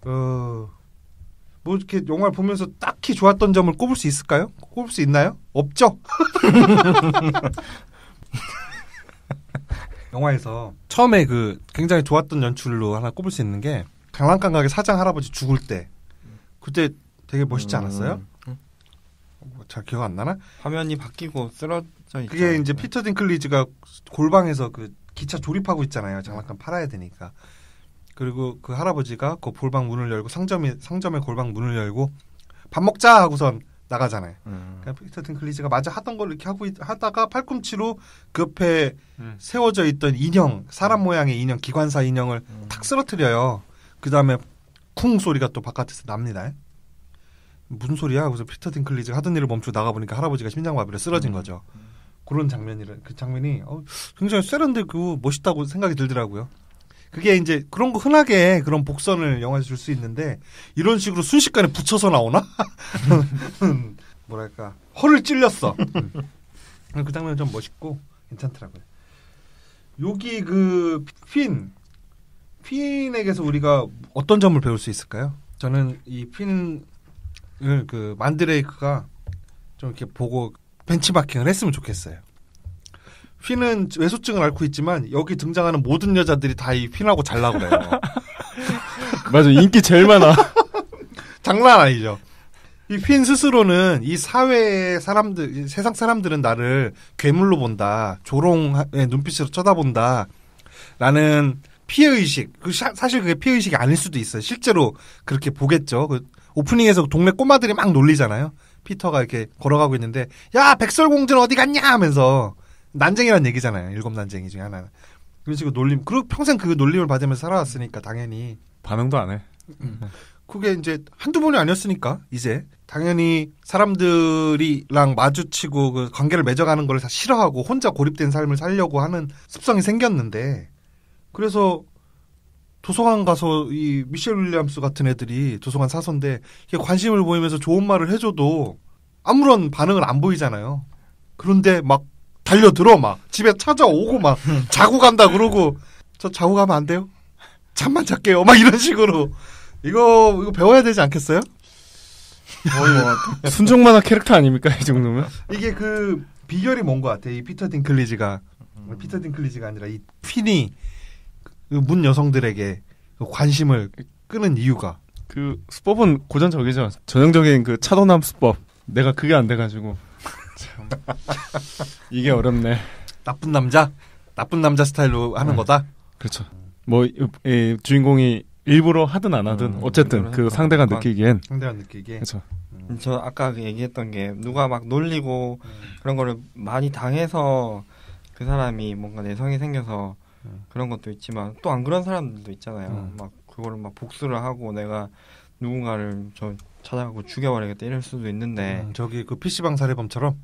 뭐 이렇게 영화를 보면서 딱히 좋았던 점을 꼽을 수 있을까요? 꼽을 수 있나요? 없죠? 영화에서 처음에 그 굉장히 좋았던 연출로 하나 꼽을 수 있는 게 장난감 가게 사장 할아버지 죽을 때 그때 되게 멋있지 않았어요? 잘 기억 안 나나? 화면이 바뀌고 쓰러져 있죠. 그게 이제 피터 딩클리지가 골방에서 그 기차 조립하고 있잖아요. 장난감 팔아야 되니까. 그리고 그 할아버지가 그 골방 문을 열고 상점의 골방 문을 열고 밥 먹자 하고선 나가잖아요. 그러니까 피터 딩클리지가 마저 하던 걸 이렇게 하다가 팔꿈치로 그 옆에 세워져 있던 인형, 사람 모양의 인형, 기관사 인형을 탁 쓰러뜨려요. 그 다음에 쿵 소리가 또 바깥에서 납니다. 무슨 소리야? 그래서 피터 딩클리지가 하던 일을 멈추고 나가보니까 할아버지가 심장마비로 쓰러진 거죠. 그런 그 장면이 굉장히 세련되고 멋있다고 생각이 들더라고요. 그게 이제 그런 거 흔하게 그런 복선을 영화에서 줄 수 있는데 이런 식으로 순식간에 붙여서 나오나? 뭐랄까 허를 찔렸어. 그 장면은 좀 멋있고 괜찮더라고요. 여기 그 핀에게서 우리가 어떤 점을 배울 수 있을까요? 저는 이 핀을 그 만드레이크가 좀 이렇게 보고 벤치마킹을 했으면 좋겠어요. 핀은 외소증을 앓고 있지만 여기 등장하는 모든 여자들이 다 이 핀하고 잘나고 그래요. 맞아, 인기 제일 많아. 장난 아니죠. 이 핀 스스로는 이 사회의 사람들, 세상 사람들은 나를 괴물로 본다, 조롱의 눈빛으로 쳐다본다, 라는 피해의식. 사실 그게 피해의식이 아닐 수도 있어요. 실제로 그렇게 보겠죠. 그 오프닝에서 동네 꼬마들이 막 놀리잖아요. 피터가 이렇게 걸어가고 있는데, 야, 백설공주는 어디 갔냐? 하면서, 난쟁이란 얘기잖아요. 7난쟁이 중에 하나는. 그런 식으로 놀림, 그리고 평생 그 놀림을 받으면서 살아왔으니까, 당연히. 반응도 안 해. 그게 이제 한두 번이 아니었으니까, 이제. 당연히 사람들이랑 마주치고 그 관계를 맺어가는 걸 다 싫어하고 혼자 고립된 삶을 살려고 하는 습성이 생겼는데, 그래서 도서관 가서 이 미셸 윌리엄스 같은 애들이 도서관 사서인데, 이게 관심을 보이면서 좋은 말을 해줘도 아무런 반응을 안 보이잖아요. 그런데 막 달려들어, 막 집에 찾아오고 막 자고 간다 그러고, 저 자고 가면 안 돼요? 잠만 잘게요. 막 이런 식으로. 이거 배워야 되지 않겠어요? 순종만화 캐릭터 아닙니까, 이 정도면? 이게 그 비결이 뭔 것 같아. 이 피터 딩클리지가 아니라 이 핀이 문 여성들에게 관심을 끄는 이유가. 그 수법은 고전적이죠. 전형적인 그 차도남 수법. 내가 그게 안 돼가지고 참 이게 어렵네. 나쁜 남자 스타일로 하는 거다. 그렇죠. 뭐 주인공이 일부러 하든 안 하든 어쨌든 그 상대가 느끼기엔. 그렇죠. 저 아까 얘기했던 게 누가 막 놀리고 그런 거를 많이 당해서 그 사람이 뭔가 내성이 생겨서 그런 것도 있지만 또 안 그런 사람들도 있잖아요. 막 그거를 막 복수를 하고 내가 누군가를 찾아가고 죽여버리겠다 이럴 수도 있는데 저기 그 PC방 살해범처럼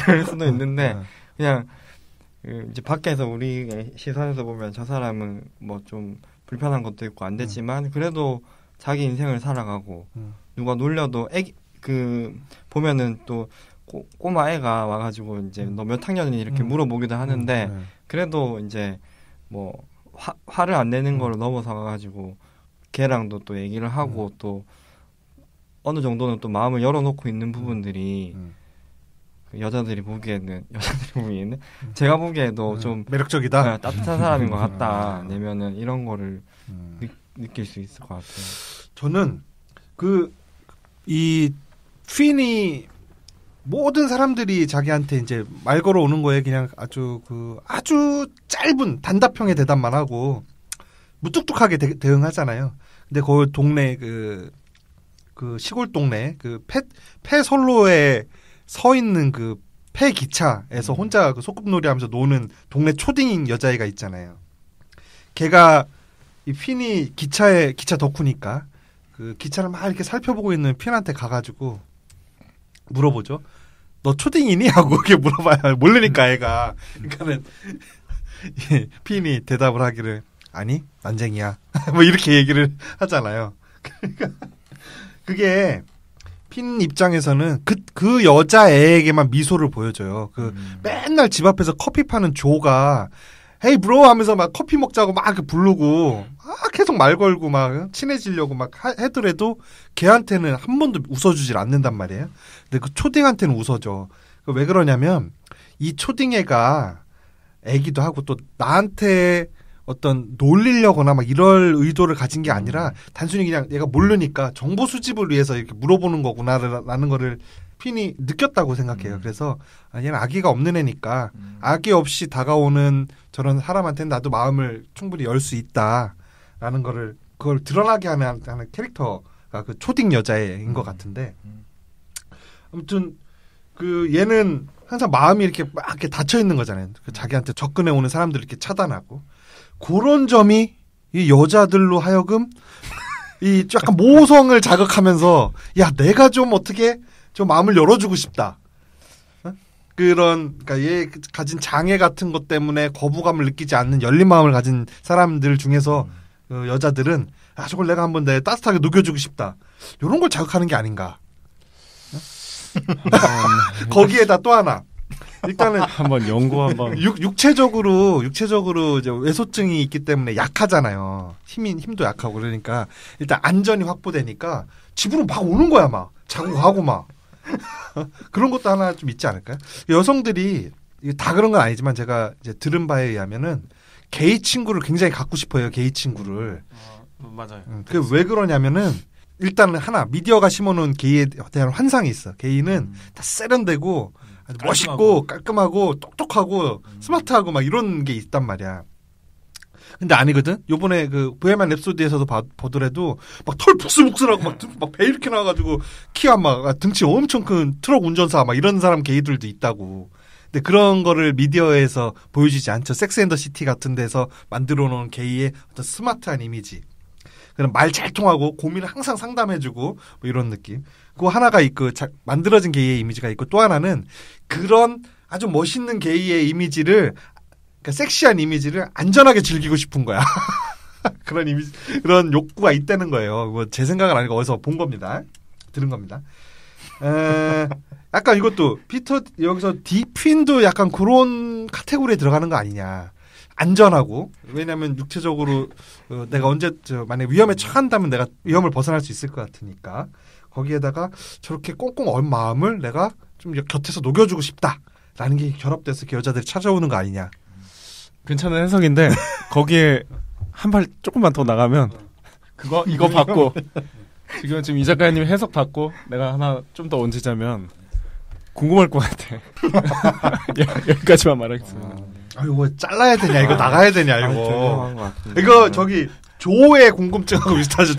그럴 수도 있는데 그냥 이제 밖에서 우리 시선에서 보면 저 사람은 뭐 좀 불편한 것도 있고 안 됐지만 그래도 자기 인생을 살아가고 누가 놀려도 보면은 또 꼬마 애가 와가지고 이제 너 몇 학년이니 이렇게 물어보기도 하는데 그래도 이제 뭐 화를 안 내는 거를 넘어서 가지고 걔랑도 또 얘기를 하고 또 어느 정도는 또 마음을 열어놓고 있는 부분들이 여자들이 보기에는 제가 보기에도 좀 매력적이다. 따뜻한 사람인 것 같다. 내면은 이런 거를 느낄 수 있을 것 같아요. 저는 이 퀸이 모든 사람들이 자기한테 이제 말 걸어오는 거에 그냥 아주 짧은 단답형의 대답만 하고 무뚝뚝하게 대응하잖아요. 근데 그 동네 그 시골 동네 그 폐 선로에 서 있는 그 폐 기차에서 혼자 그 소꿉놀이 하면서 노는 동네 초딩 여자애가 있잖아요. 걔가 이 핀이 기차 덕후니까 그 기차를 막 이렇게 살펴보고 있는 핀한테 가가지고 물어보죠. 너 초딩이니? 하고 이렇게 물어봐요. 모르니까 애가. 그러니까는 핀이 대답을 하기를 아니 난쟁이야. 뭐 이렇게 얘기를 하잖아요. 그러니까 그게 핀 입장에서는 그 여자애에게만 미소를 보여줘요. 맨날 집 앞에서 커피 파는 조가 헤이 브로 하면서 막 커피 먹자고 막 부르고 계속 말 걸고 막 친해지려고 막 해더라도 걔한테는 한 번도 웃어주질 않는단 말이에요. 근데 그 초딩한테는 웃어줘. 왜 그러냐면 이 초딩애가 애기도 하고 또 나한테 어떤 놀리려거나 막 이럴 의도를 가진 게 아니라 단순히 그냥 얘가 모르니까 정보 수집을 위해서 이렇게 물어보는 거구나라는 거를 핀이 느꼈다고 생각해요. 그래서 얘는 아기가 없는 애니까 아기 없이 다가오는 저런 사람한테는 나도 마음을 충분히 열 수 있다라는 거를 그걸 드러나게 하는 캐릭터가 그 초딩 여자애인 것 같은데 아무튼 그 얘는 항상 마음이 이렇게 막 이렇게 닫혀 있는 거잖아요. 그 자기한테 접근해 오는 사람들 이렇게 차단하고 그런 점이 이 여자들로 하여금 이 약간 모성을 자극하면서 야 내가 좀 어떻게 좀 마음을 열어주고 싶다. 그러니까 얘 가진 장애 같은 것 때문에 거부감을 느끼지 않는 열린 마음을 가진 사람들 중에서 그 여자들은 아 저걸 내가 한번 내 따뜻하게 녹여주고 싶다. 이런 걸 자극하는 게 아닌가. 거기에다 또 하나. 일단은 한번 연구 한번. 육체적으로 이제 외소증이 있기 때문에 약하잖아요. 힘도 약하고 그러니까 일단 안전이 확보되니까 집으로 막 오는 거야 막 자고 가고 막. 그런 것도 하나 좀 있지 않을까요? 여성들이 다 그런 건 아니지만 제가 이제 들은 바에 의하면은 게이 친구를 굉장히 갖고 싶어요. 게이 친구를. 맞아요. 그 왜 그러냐면은 일단은 하나 미디어가 심어놓은 게이에 대한 환상이 있어. 게이는 다 세련되고 아주 멋있고 깔끔하고 똑똑하고 스마트하고 막 이런 게 있단 말이야. 근데 아니거든. 요번에 그 보헤미안 랩소디에서도 보더라도 막 털 북슬북슬하고 막 배 이렇게 나와가지고 키가 막 등치 엄청 큰 트럭 운전사 막 이런 사람 게이들도 있다고. 근데 그런 거를 미디어에서 보여주지 않죠. 섹스 앤 더 시티 같은 데서 만들어 놓은 게이의 어떤 스마트한 이미지. 그런 말 잘 통하고 고민을 항상 상담해주고 뭐 이런 느낌. 그 하나가 있고 만들어진 게이의 이미지가 있고 또 하나는 그런 아주 멋있는 게이의 이미지를 그러니까 섹시한 이미지를 안전하게 즐기고 싶은 거야. 그런 이미지, 그런 욕구가 있다는 거예요. 뭐 제 생각은 아니고 어디서 본 겁니다. 들은 겁니다. 약간 이것도 피터 여기서 디핀도 약간 그런 카테고리에 들어가는 거 아니냐. 안전하고 왜냐하면 육체적으로 내가 언제 만약 위험에 처한다면 내가 위험을 벗어날 수 있을 것 같으니까 거기에다가 저렇게 꽁꽁 얼 마음을 내가 좀 곁에서 녹여주고 싶다라는 게 결합돼서 이렇게 여자들이 찾아오는 거 아니냐. 괜찮은 해석인데 거기에 한 발 조금만 더 나가면 이거 받고 지금 이 작가님 해석 받고 내가 하나 좀 더 얹으자면 궁금할 것 같아. 여기까지만 말하겠습니다. 이거 잘라야 되냐 이거 나가야 되냐 이거 저기 조의 궁금증하고 비슷하죠.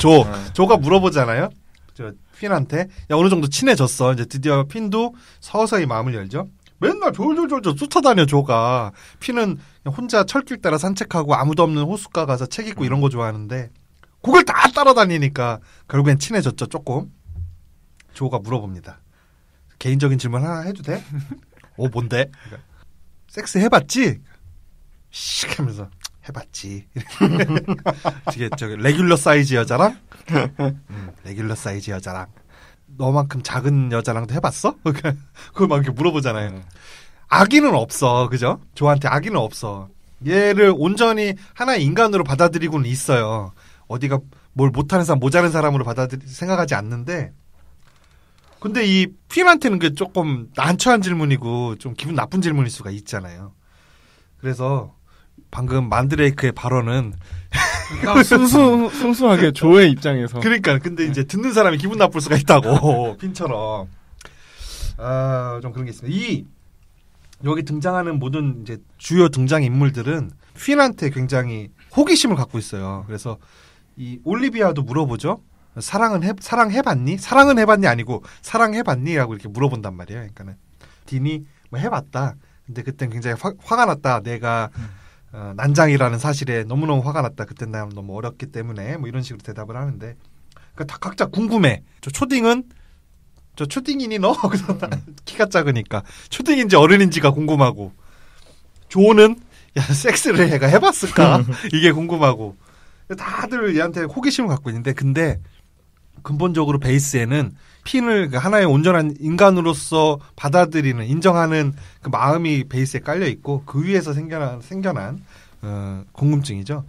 조가 물어보잖아요. 저 핀한테 야 어느 정도 친해졌어. 이제 드디어 핀도 서서히 마음을 열죠. 맨날 졸졸졸졸 쫓아다녀 조가. 핀은 혼자 철길 따라 산책하고 아무도 없는 호숫가 가서 책 읽고 이런 거 좋아하는데 그걸 다 따라다니니까 결국엔 친해졌죠 조금. 조가 물어봅니다. 개인적인 질문 하나 해도 돼? 뭔데? 섹스 해봤지? 씩 하면서 해봤지. 이게 저기 레귤러 사이즈 여자랑 레귤러 사이즈 여자랑 너만큼 작은 여자랑도 해봤어? 그걸 막 이렇게 물어보잖아요. 아기는 없어, 그죠? 조한테 아기는 없어. 얘를 온전히 하나의 인간으로 받아들이고는 있어요. 어디가 뭘 못하는 사람, 모자란 사람으로 생각하지 않는데. 근데 이 핀한테는 그 조금 난처한 질문이고 좀 기분 나쁜 질문일 수가 있잖아요. 그래서 방금 만드레이크의 발언은 순수하게 조의 입장에서. 그러니까 근데 이제 듣는 사람이 기분 나쁠 수가 있다고 핀처럼. 좀 그런 게 있습니다. 여기 등장하는 모든 이제 주요 등장 인물들은 핀한테 굉장히 호기심을 갖고 있어요. 그래서 이 올리비아도 물어보죠. 사랑해봤니? 사랑은 해봤니? 아니고 사랑해봤니? 라고 이렇게 물어본단 말이에요. 그러니까는 딘이 뭐 해봤다. 근데 그땐 굉장히 화가 났다. 내가 난장이라는 사실에 너무너무 화가 났다. 그땐 난 너무 어렸기 때문에 뭐 이런 식으로 대답을 하는데 그러니까 다 각자 궁금해. 저 초딩이니 너? 키가 작으니까 초딩인지 어른인지가 궁금하고 조는 야 섹스를 얘가 해봤을까? 이게 궁금하고 다들 얘한테 호기심을 갖고 있는데 근데 근본적으로 베이스에는 핀을 하나의 온전한 인간으로서 받아들이는 인정하는 그 마음이 베이스에 깔려 있고 그 위에서 생겨난 궁금증이죠.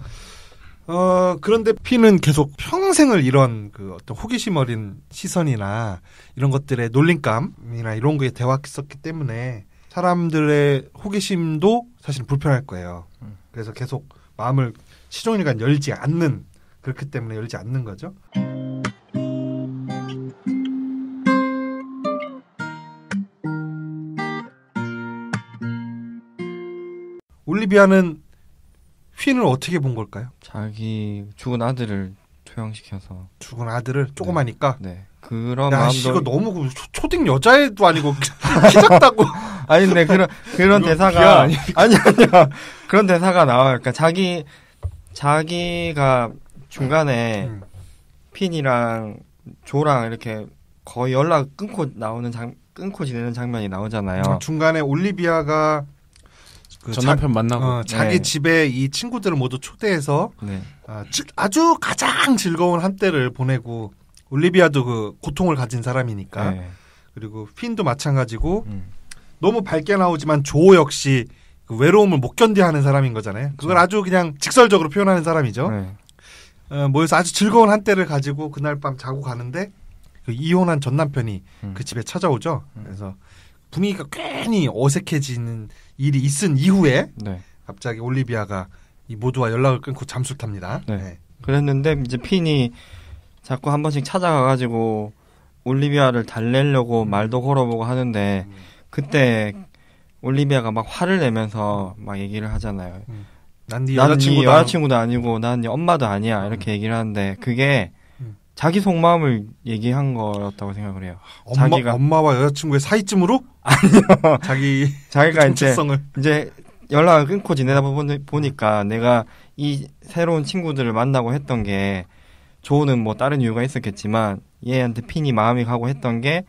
그런데 핀은 계속 평생을 이런 그 어떤 호기심 어린 시선이나 이런 것들의 놀림감이나 이런 거에 대화했었기 때문에 사람들의 호기심도 사실 불편할 거예요. 그래서 계속 마음을 시종일관 열지 않는 그렇기 때문에 열지 않는 거죠. 올리비아는 핀을 어떻게 본 걸까요? 자기 죽은 아들을 투영시켜서 죽은 아들을 조그마니까. 네. 그런 야, 마음도 이거 너무 초딩 여자애도 아니고 키 작다고. 아니 근데 그런 대사가 아니야. 그런 대사가 나와요. 그러니까 자기가 중간에 핀이랑 조랑 이렇게 거의 연락 끊고 지내는 장면이 나오잖아요. 중간에 올리비아가 전 남편 만나고 자기 네. 집에 이 친구들을 모두 초대해서 네. 아주 가장 즐거운 한때를 보내고 올리비아도 그 고통을 가진 사람이니까 네. 그리고 핀도 마찬가지고 너무 밝게 나오지만 조 역시 그 외로움을 못 견뎌하는 사람인 거잖아요. 그걸 아주 그냥 직설적으로 표현하는 사람이죠. 네. 모여서 아주 즐거운 한때를 가지고 그날 밤 자고 가는데 그 이혼한 전 남편이 그 집에 찾아오죠. 그래서 분위기가 괜히 어색해지는 일이 있은 이후에 네. 갑자기 올리비아가 이 모두와 연락을 끊고 잠수를 탑니다. 네. 네. 그랬는데 이제 핀이 자꾸 한 번씩 찾아가가지고 올리비아를 달래려고 말도 걸어보고 하는데 그때 올리비아가 막 화를 내면서 막 얘기를 하잖아요. 난 네 나는 네 여자친구도 여자친구도 아니고 난 네 엄마도 아니야 이렇게 얘기를 하는데 그게 자기 속마음을 얘기한 거였다고 생각을 해요. 엄마와 여자친구의 사이쯤으로? 아니요. 자기가 정체성을. 이제 연락을 끊고 지내다 보니까 내가 이 새로운 친구들을 만나고 했던 게 조는 뭐 다른 이유가 있었겠지만 얘한테 핀이 마음이 가고 했던 게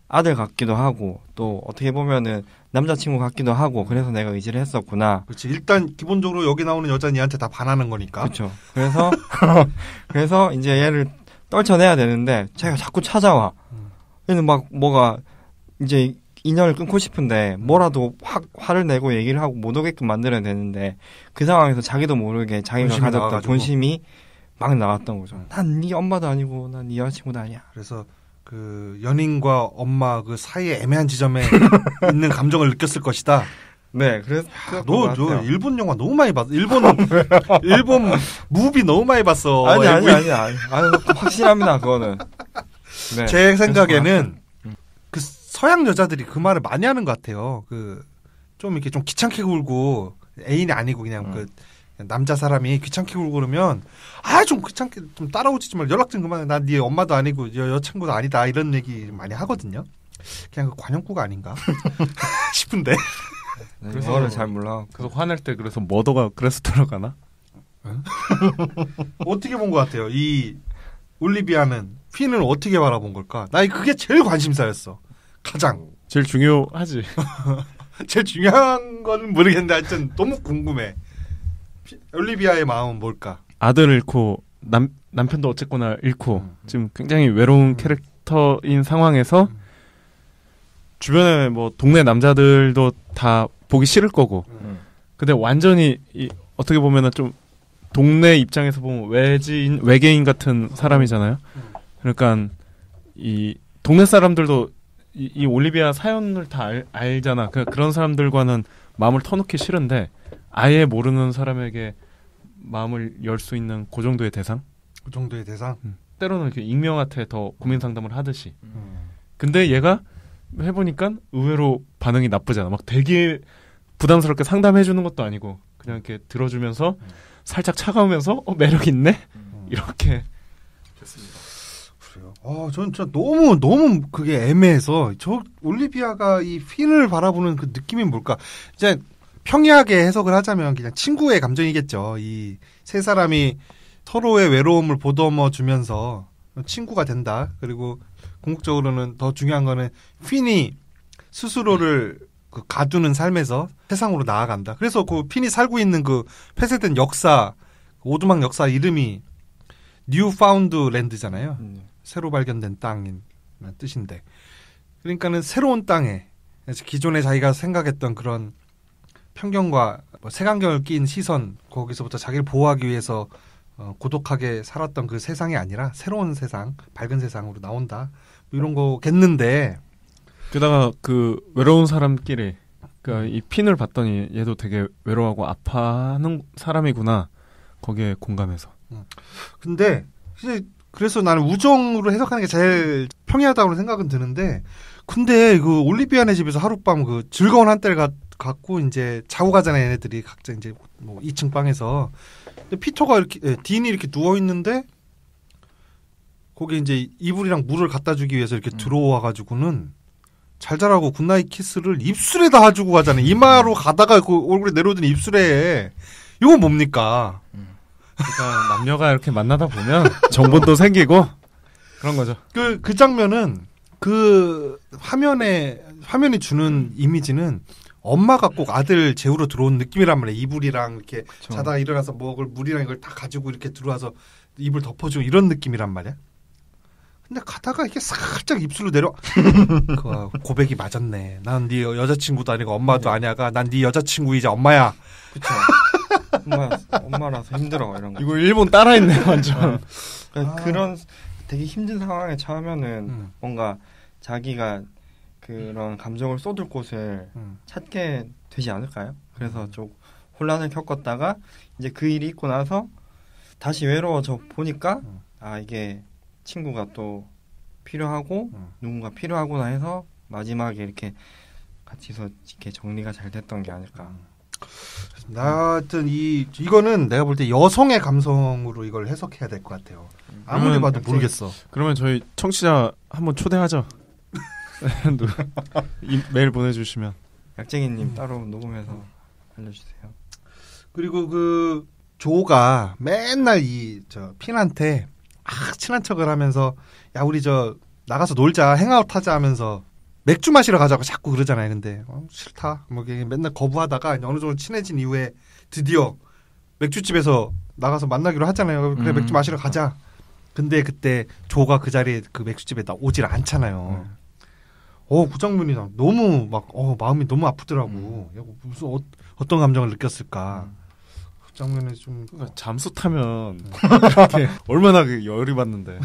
아들 같기도 하고 또 어떻게 보면은 남자친구 같기도 하고 그래서 내가 의지를 했었구나. 그렇지. 일단 기본적으로 여기 나오는 여자는 얘한테 다 반하는 거니까. 그렇죠. 그래서 이제 얘를 떨쳐내야 되는데 자기가 자꾸 찾아와. 얘는 막 뭐가 이제 인연을 끊고 싶은데 뭐라도 화를 내고 얘기를 하고 못 오게끔 만들어야 되는데 그 상황에서 자기도 모르게 자기가 가졌던 본심이 막 나왔던 거죠. 난 네 엄마도 아니고 난 네 여자친구도 아니야. 그래서 그 연인과 엄마 그 사이의 애매한 지점에 있는 감정을 느꼈을 것이다. 네, 그래서 너 일본 영화 너무 많이 봤어. 일본 무비 너무 많이 봤어. 아니 확실합니다 그거는. 네, 제 생각에는 그 서양 여자들이 그 말을 많이 하는 것 같아요. 그 좀 이렇게 좀 귀찮게 굴고 애인이 아니고 그냥 그 남자 사람이 귀찮게 굴고 그러면 좀 귀찮게 좀 따라오지 말 연락 좀 그만해. 난 네 엄마도 아니고 여자친구도 아니다 이런 얘기 많이 하거든요. 그냥 그 관용구가 아닌가 싶은데. 그래서 그거를 잘 몰라. 그래서 화낼 때 그래서 머더가 그래서 돌아가나? 어떻게 본 것 같아요? 이 올리비아는 핀을 어떻게 바라본 걸까? 나 그게 제일 관심사였어. 가장 제일 중요하지. 제일 중요한 건 모르겠는데 하여튼 너무 궁금해. 올리비아의 마음은 뭘까? 아들을 잃고 남편도 어쨌거나 잃고 지금 굉장히 외로운 캐릭터인 상황에서 주변에 뭐 동네 남자들도 다 보기 싫을 거고 근데 완전히 어떻게 보면은 좀 동네 입장에서 보면 외계인 같은 사람이잖아요. 그러니까 이 동네 사람들도 이 올리비아 사연을 다 알잖아. 그런 사람들과는 마음을 터놓기 싫은데 아예 모르는 사람에게 마음을 열 수 있는 그 정도의 대상? 그 정도의 대상? 때로는 이렇게 익명한테 더 고민 상담을 하듯이. 근데 얘가 해보니까 의외로 반응이 나쁘잖아. 막 되게 부담스럽게 상담해주는 것도 아니고 그냥 이렇게 들어주면서 살짝 차가우면서 매력 있네? 이렇게 됐습니다. 그래요. 저는 진짜 너무 그게 애매해서 저 올리비아가 이 핀을 바라보는 그 느낌이 뭘까? 이제 평이하게 해석을 하자면 그냥 친구의 감정이겠죠. 이 세 사람이 서로의 외로움을 보듬어 주면서 친구가 된다. 그리고 궁극적으로는 더 중요한 거는 핀이 스스로를 그 가두는 삶에서 세상으로 나아간다. 그래서 그 핀이 살고 있는 그 폐쇄된 역사, 오두막 역사 이름이 뉴파운드랜드잖아요. 새로 발견된 땅인 뜻인데. 그러니까는 새로운 땅에 기존에 자기가 생각했던 그런 편견과 색안경을 낀 시선, 거기서부터 자기를 보호하기 위해서 고독하게 살았던 그 세상이 아니라 새로운 세상, 밝은 세상으로 나온다. 뭐 이런 거겠는데. 게다가 그 외로운 사람끼리 그러니까 이 핀을 봤더니 얘도 되게 외로워하고 아파하는 사람이구나. 거기에 공감해서. 근데 그래서 나는 우정으로 해석하는 게 제일 평이하다고 생각은 드는데 근데 그 올리비아네 집에서 하룻밤 그 즐거운 한때를 갖고 이제 자고 가잖아요. 얘네들이 각자 이제 뭐 2층 방에서. 근데 피터가 이렇게 딘이 이렇게 누워 있는데 거기 이제 이불이랑 물을 갖다 주기 위해서 이렇게 들어와 가지고는 잘 자라고 굿나잇 키스를 입술에다 해주고 가잖아요. 이마로 가다가 그 얼굴에 내려오더니 입술에. 이건 뭡니까? 그러니까 남녀가 이렇게 만나다 보면 정본도 생기고 그런 거죠. 그 장면은 그 화면이 주는 이미지는 엄마가 꼭 아들 재우러 들어온 느낌이란 말이에요. 이불이랑 이렇게 그쵸. 자다가 일어나서 먹을 물이랑 이걸 다 가지고 이렇게 들어와서 이불 덮어주고 이런 느낌이란 말이야. 근데 가다가 이게 살짝 입술로 내려. 그 고백이 맞았네. 난 네 여자친구도 아니고 엄마도 아니야가. 난 네 여자친구이자 엄마야. 그쵸. 엄마라서 힘들어 이런 거. 이거 일본 따라했네 완전. 그런 되게 힘든 상황에 처하면은 뭔가 자기가 그런 감정을 쏟을 곳을 찾게 되지 않을까요? 그래서 좀 혼란을 겪었다가 이제 그 일이 있고 나서 다시 외로워져 보니까 아 이게 친구가 또 필요하고 누군가 필요하구나 해서 마지막에 이렇게 같이서 이렇게 정리가 잘 됐던 게 아닐까. 하여튼 이거는 내가 볼 때 여성의 감성으로 이걸 해석해야 될 것 같아요. 아무리 봐도 모르겠어. 그러면 저희 청취자 한번 초대하죠. 메일 보내주시면 약쟁이님 따로 녹음해서 알려주세요. 그리고 그 조가 맨날 핀한테 친한 척을 하면서 야 우리 나가서 놀자 행아웃 하자 하면서 맥주 마시러 가자고 자꾸 그러잖아요. 근데 싫다 뭐 맨날 거부하다가 어느 정도 친해진 이후에 드디어 맥주집에서 나가서 만나기로 하잖아요. 그래 맥주 마시러 가자. 근데 그때 조가 그 자리에 그 맥주집에 오질 않잖아요. 그 장면이 너무 마음이 너무 아프더라고. 무슨 어떤 감정을 느꼈을까. 그 장면이 좀 잠수 타면 그렇게 얼마나 열이 받는데.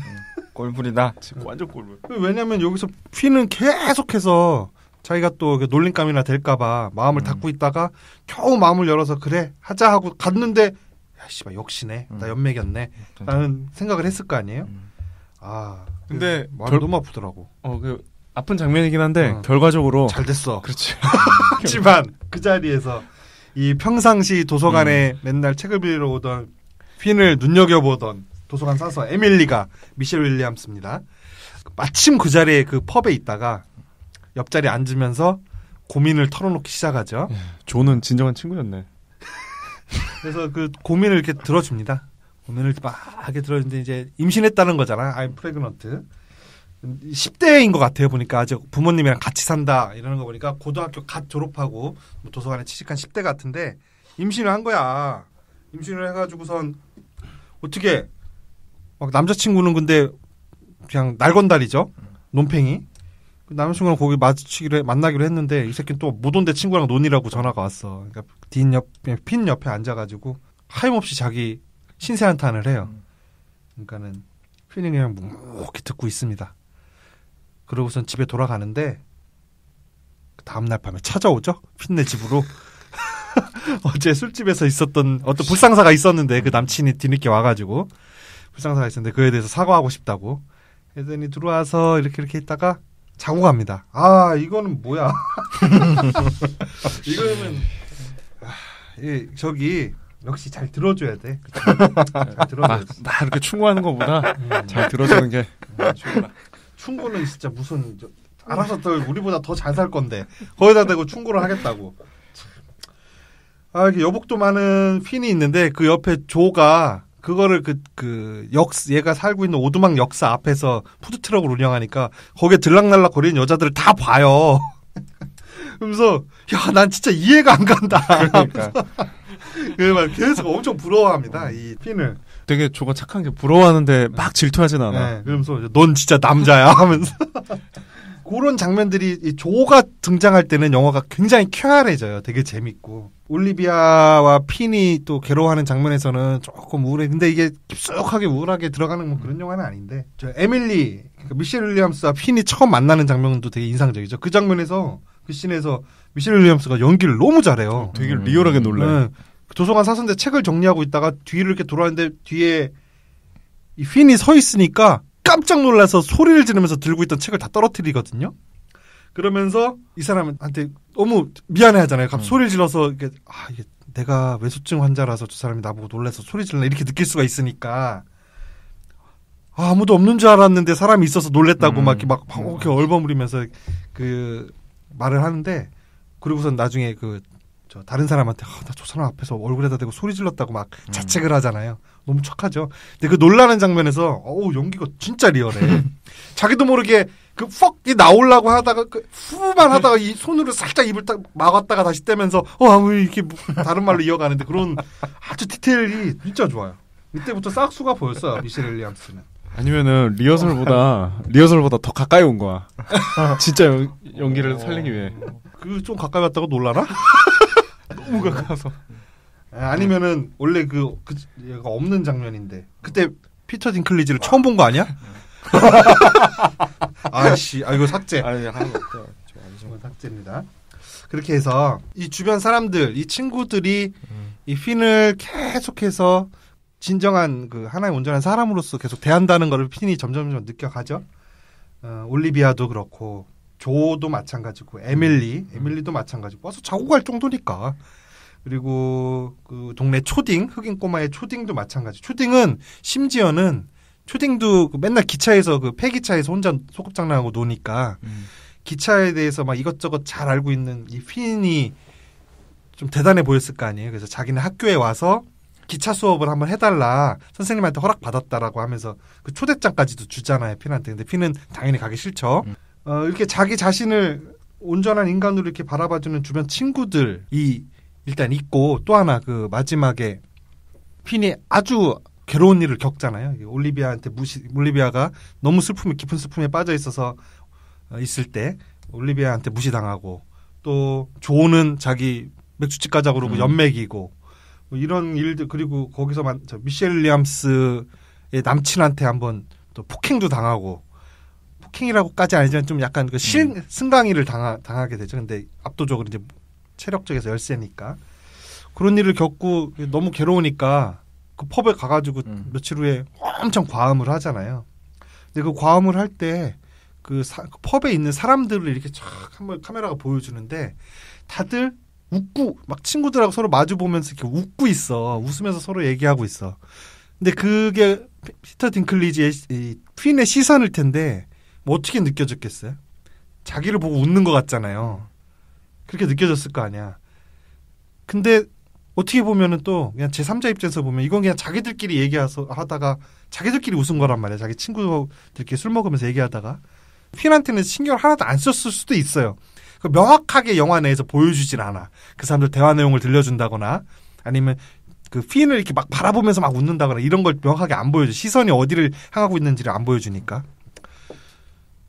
꼴불이다. 완전 꼴불. 왜냐면 여기서 핀은 계속해서 자기가 또 놀림감이나 될까봐 마음을 닫고 있다가 겨우 마음을 열어서 그래 하자 하고 갔는데 야 씨발 역시네 나 연맥이었네 라는 생각을 했을 거 아니에요. 근데 마음이 너무 아프더라고. 그 아픈 장면이긴 한데 결과적으로 잘 됐어. 그렇지. 하지만 그 자리에서 이 평상시 도서관에 맨날 책을 빌리러 오던 핀을 눈여겨보던 도서관 사서 에밀리가 미셸 윌리엄스입니다. 마침 그 자리에 그 펍에 있다가 옆자리에 앉으면서 고민을 털어놓기 시작하죠. 조는 진정한 친구였네. 그래서 그 고민을 이렇게 들어줍니다. 고민을 막 하게 들어주는데 이제 임신했다는 거잖아. I'm pregnant. 10대인 것 같아요. 보니까 아직 부모님이랑 같이 산다 이러는 거 보니까 고등학교 갓 졸업하고 도서관에 취직한 10대 같은데 임신을 한 거야. 임신을 해가지고선 어떻게 막 남자친구는 근데 그냥 날건달이죠. 논팽이. 남자친구랑 거기 만나기로 했는데 이 새끼는 또 못 온대 친구랑 논이라고 전화가 왔어. 그러니까 핀 옆에 앉아가지고 하염없이 자기 신세 한탄을 해요. 그러니까는 핀이 그냥 묵묵히 듣고 있습니다. 그러고선 집에 돌아가는데 다음날 밤에 찾아오죠. 핀네 집으로. 어제 술집에서 있었던 어떤 불상사가 있었는데 그 남친이 뒤늦게 와가지고 불상사가 있었는데 그에 대해서 사과하고 싶다고 했더니 들어와서 이렇게 있다가 자고 갑니다. 이거는 뭐야. 이거는 저기 역시 잘 들어줘야 돼. 잘 들어줘야 돼. 나 이렇게 충고하는 것보다 잘 들어주는 게 충고는 진짜 무슨 알아서 또 우리보다 더 잘 살 건데 거기다 대고 충고를 하겠다고. 이렇게 여복도 많은 핀이 있는데 그 옆에 조가 그거를 얘가 살고 있는 오두막 역사 앞에서 푸드트럭을 운영하니까 거기에 들락날락 거리는 여자들을 다 봐요. 그러면서 난 진짜 이해가 안 간다. 그러니까. 그래서 계속 엄청 부러워합니다. 이 핀을. 되게 조가 착한 게 부러워하는데 막 질투하진 않아. 네, 그러면서 넌 진짜 남자야 하면서. 그런 장면들이 이 조가 등장할 때는 영화가 굉장히 쾌활해져요. 되게 재밌고. 올리비아와 핀이 또 괴로워하는 장면에서는 조금 우울해. 근데 이게 깊숙하게 우울하게 들어가는 뭐 그런 영화는 아닌데. 에밀리, 그러니까 미셸 윌리엄스와 핀이 처음 만나는 장면도 되게 인상적이죠. 그 장면에서 그 씬에서 미셸 윌리엄스가 연기를 너무 잘해요. 되게 리얼하게 놀래. 네. 도서관 사선대 책을 정리하고 있다가 뒤를 이렇게 돌아왔는데 뒤에 이 핀이 서 있으니까 깜짝 놀라서 소리를 지르면서 들고 있던 책을 다 떨어뜨리거든요. 그러면서 이 사람한테 너무 미안해하잖아요. 갑자기 소리를 질러서 이게 내가 외소증 환자라서 저 사람이 나보고 놀라서 소리 질러나 이렇게 느낄 수가 있으니까 아무도 없는 줄 알았는데 사람이 있어서 놀랬다고 막 이렇게 얼버무리면서 그 말을 하는데 그리고선 나중에 저 다른 사람한테 나 저 사람 앞에서 얼굴에다 대고 소리 질렀다고 막 자책을 하잖아요. 너무 척하죠. 근데 그 놀라는 장면에서 연기가 진짜 리얼해. 자기도 모르게 퍽이 나오려고 하다가 후만 하다가 이 손으로 살짝 입을 딱 막았다가 다시 떼면서 이렇게 다른 말로 이어가는데 그런 아주 디테일이 진짜 좋아요. 이때부터 싹수가 보였어요. 미셸 윌리엄스는. 아니면은 리허설보다 더 가까이 온 거야. 진짜 연기를 살리기 위해. 좀 가까이 왔다고 놀라나? 너무 가까워서. 아니면은 원래 얘가 없는 장면인데 그때 피터 딩클리지를 처음 본 거 아니야? 이거 삭제. 아니 하나도 없대요. 삭제입니다. 그렇게 해서 이 주변 사람들, 이 친구들이 이 핀을 계속해서 진정한 하나의 온전한 사람으로서 계속 대한다는 거를 핀이 점점 느껴가죠. 올리비아도 그렇고 조도 마찬가지고 에밀리도 마찬가지고 와서 자고 갈 정도니까. 그리고 그 동네 초딩, 흑인 꼬마의 초딩도 마찬가지. 초딩은 심지어는 초딩도 맨날 기차에서 폐기차에서 혼자 소꿉장난하고 노니까 기차에 대해서 막 이것저것 잘 알고 있는 이 핀이 좀 대단해 보였을 거 아니에요. 그래서 자기는 학교에 와서 기차 수업을 한번 해달라 선생님한테 허락받았다라고 하면서 그 초대장까지도 주잖아요. 핀한테. 근데 핀은 당연히 가기 싫죠. 이렇게 자기 자신을 온전한 인간으로 이렇게 바라봐주는 주변 친구들이 일단 있고 또 하나 마지막에 핀이 아주 괴로운 일을 겪잖아요. 올리비아가 너무 깊은 슬픔에 빠져 있어서 있을 때 올리비아한테 무시당하고 또 조는 자기 맥주집 가자고 그러고 연맥이고 이런 일들 그리고 거기서 미셸 윌리엄스의 남친한테 한번 또 폭행도 당하고 폭행이라고까지 아니지만 좀 약간 승강이를 당하게 되죠. 근데 압도적으로 이제 체력적에서 열세니까 그런 일을 겪고 너무 괴로우니까 그 펍에 가가지고 며칠 후에 엄청 과음을 하잖아요. 근데 그 과음을 할 때 그 펍에 있는 사람들을 이렇게 쫙 한번 카메라가 보여주는데 다들 웃고 막 친구들하고 서로 마주 보면서 이렇게 웃고 있어. 웃으면서 서로 얘기하고 있어. 근데 그게 피터 딩클리지의 퀸의 시선일 텐데 뭐 어떻게 느껴졌겠어요? 자기를 보고 웃는 것 같잖아요. 그렇게 느껴졌을 거 아니야. 근데 어떻게 보면은 또 그냥 제3자 입장에서 보면 이건 그냥 자기들끼리 얘기하다가 자기들끼리 웃은 거란 말이야. 자기 친구들끼리 술 먹으면서 얘기하다가 퀸한테는 신경을 하나도 안 썼을 수도 있어요. 명확하게 영화 내에서 보여주질 않아. 그 사람들 대화 내용을 들려준다거나 아니면 퀸을 이렇게 막 바라보면서 막 웃는다거나 이런 걸 명확하게 안 보여줘. 시선이 어디를 향하고 있는지를 안 보여주니까.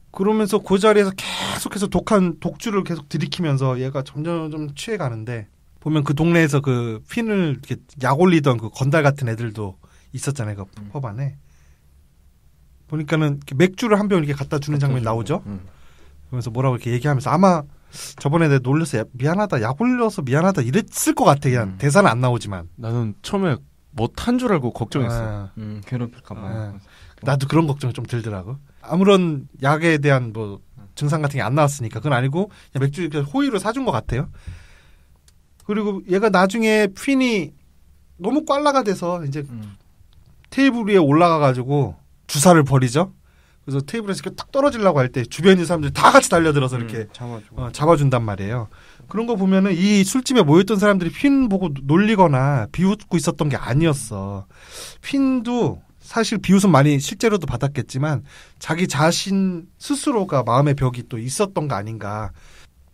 그러면서 그 자리에서 계속해서 독주를 계속 들이키면서 얘가 점점 취해가는데 보면 그 동네에서 퀸을 이렇게 약 올리던 건달 같은 애들도 있었잖아요. 그 펍 안에. 보니까는 맥주를 한 병 이렇게 갖다 주는 장면이 나오죠. 그러면서 뭐라고 이렇게 얘기하면서 아마 저번에 내가 놀려서 미안하다, 약 올려서 미안하다 이랬을 것 같아. 그냥 대사는 안 나오지만. 나는 처음에 못한 줄 알고 걱정했어. 괴롭힐까봐. 나도 그런 걱정이 좀 들더라고. 아무런 약에 대한 증상 같은 게 안 나왔으니까 그건 아니고 그냥 맥주 이렇게 호의로 사준 것 같아요. 그리고 얘가 나중에 퀸이 너무 꽐라가 돼서 이제 테이블 위에 올라가가지고 주사를 버리죠. 그래서 테이블에서 이렇게 딱 떨어지려고 할 때 주변에 있는 사람들이 다 같이 달려들어서 이렇게 잡아준단 말이에요. 그런 거 보면은 이 술집에 모였던 사람들이 퀸 보고 놀리거나 비웃고 있었던 게 아니었어. 퀸도 사실 비웃음 많이 실제로도 받았겠지만 자기 자신 스스로가 마음의 벽이 또 있었던 거 아닌가.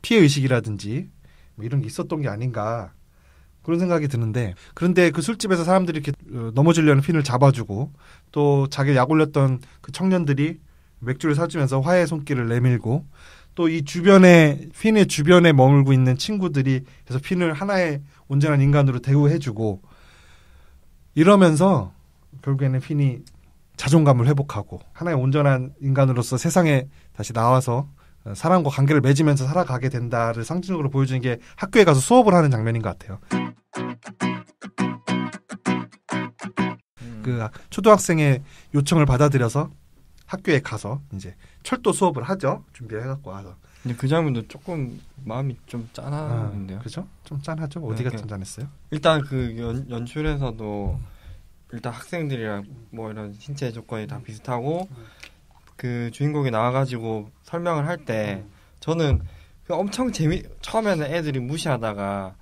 피해의식이라든지 뭐 이런 게 있었던 게 아닌가. 그런 생각이 드는데 그런데 그 술집에서 사람들이 이렇게 넘어지려는 퀸을 잡아주고 또 자기 약 올렸던 그 청년들이 맥주를 사주면서 화해의 손길을 내밀고 또 이 주변에 퀸의 주변에 머물고 있는 친구들이 그래서 퀸을 하나의 온전한 인간으로 대우해주고 이러면서 결국에는 퀸이 자존감을 회복하고 하나의 온전한 인간으로서 세상에 다시 나와서 사람과 관계를 맺으면서 살아가게 된다를 상징적으로 보여주는 게 학교에 가서 수업을 하는 장면인 것 같아요. 그 초등학생의 요청을 받아들여서 학교에 가서 이제 철도 수업을 하죠. 준비해갖고 와서. 근데 그 장면도 조금 마음이 좀 짠한데요. 그죠? 좀 짠하죠. 어디가 좀 짠했어요? 일단 그 연출에서도 일단 학생들이랑 뭐 이런 신체 조건이 다 비슷하고 그 주인공이 나와가지고 설명을 할 때 저는 그 엄청 처음에는 애들이 무시하다가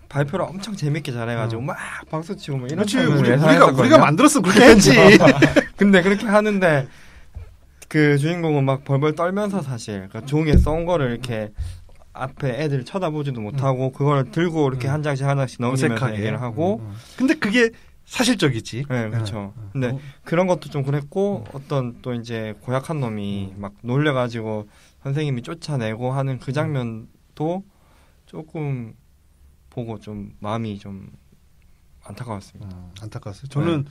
발표를 엄청 재밌게 잘해가지고 막 박수치고 뭐 이런. 그렇지. 우리가 만들었으면 그렇게 했지. 근데 그렇게 하는데 그 주인공은 막 벌벌 떨면서 사실 그 종이에 써온 거를 이렇게 앞에 애들 쳐다보지도 못하고 그걸 들고 이렇게 한 장씩 하나씩 넘기면서 어색하게. 얘기를 하고. 근데 그게 사실적이지. 네, 그렇죠. 근데 그런 것도 좀 그랬고 어떤 또 이제 고약한 놈이 막 놀려가지고 선생님이 쫓아내고 하는 그 장면도 조금 보고 좀 마음이 좀 안타까웠습니다. 안타까웠어요. 저는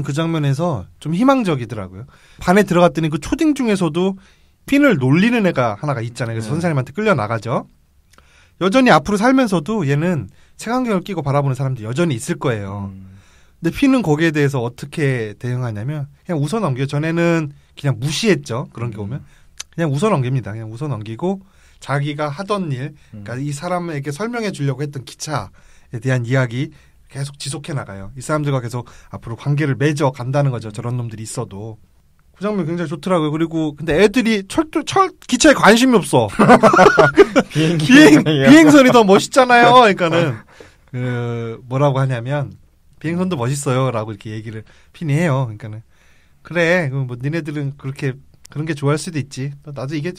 그 장면에서 좀 희망적이더라고요. 반에 들어갔더니 그 초딩 중에서도 핀을 놀리는 애가 하나가 있잖아요. 그래서 선생님한테 끌려 나가죠. 여전히 앞으로 살면서도 얘는 색안경을 끼고 바라보는 사람들이 여전히 있을 거예요. 근데 핀은 거기에 대해서 어떻게 대응하냐면 그냥 웃어 넘겨요. 전에는 그냥 무시했죠. 그런 게 오면 그냥 웃어 넘깁니다. 그냥 웃어 넘기고 자기가 하던 일, 그러니까 이 사람에게 설명해 주려고 했던 기차에 대한 이야기 계속 지속해 나가요. 이 사람들과 계속 앞으로 관계를 맺어 간다는 거죠. 저런 놈들이 있어도. 그 장면 굉장히 좋더라고요. 그리고 근데 애들이 기차에 관심이 없어. 비행선이 더 멋있잖아요. 그러니까는 뭐라고 하냐면 비행선도 멋있어요라고 이렇게 얘기를 핀이 해요. 그러니까는 그래. 뭐 니네들은 그런 게 좋아할 수도 있지. 나도 이게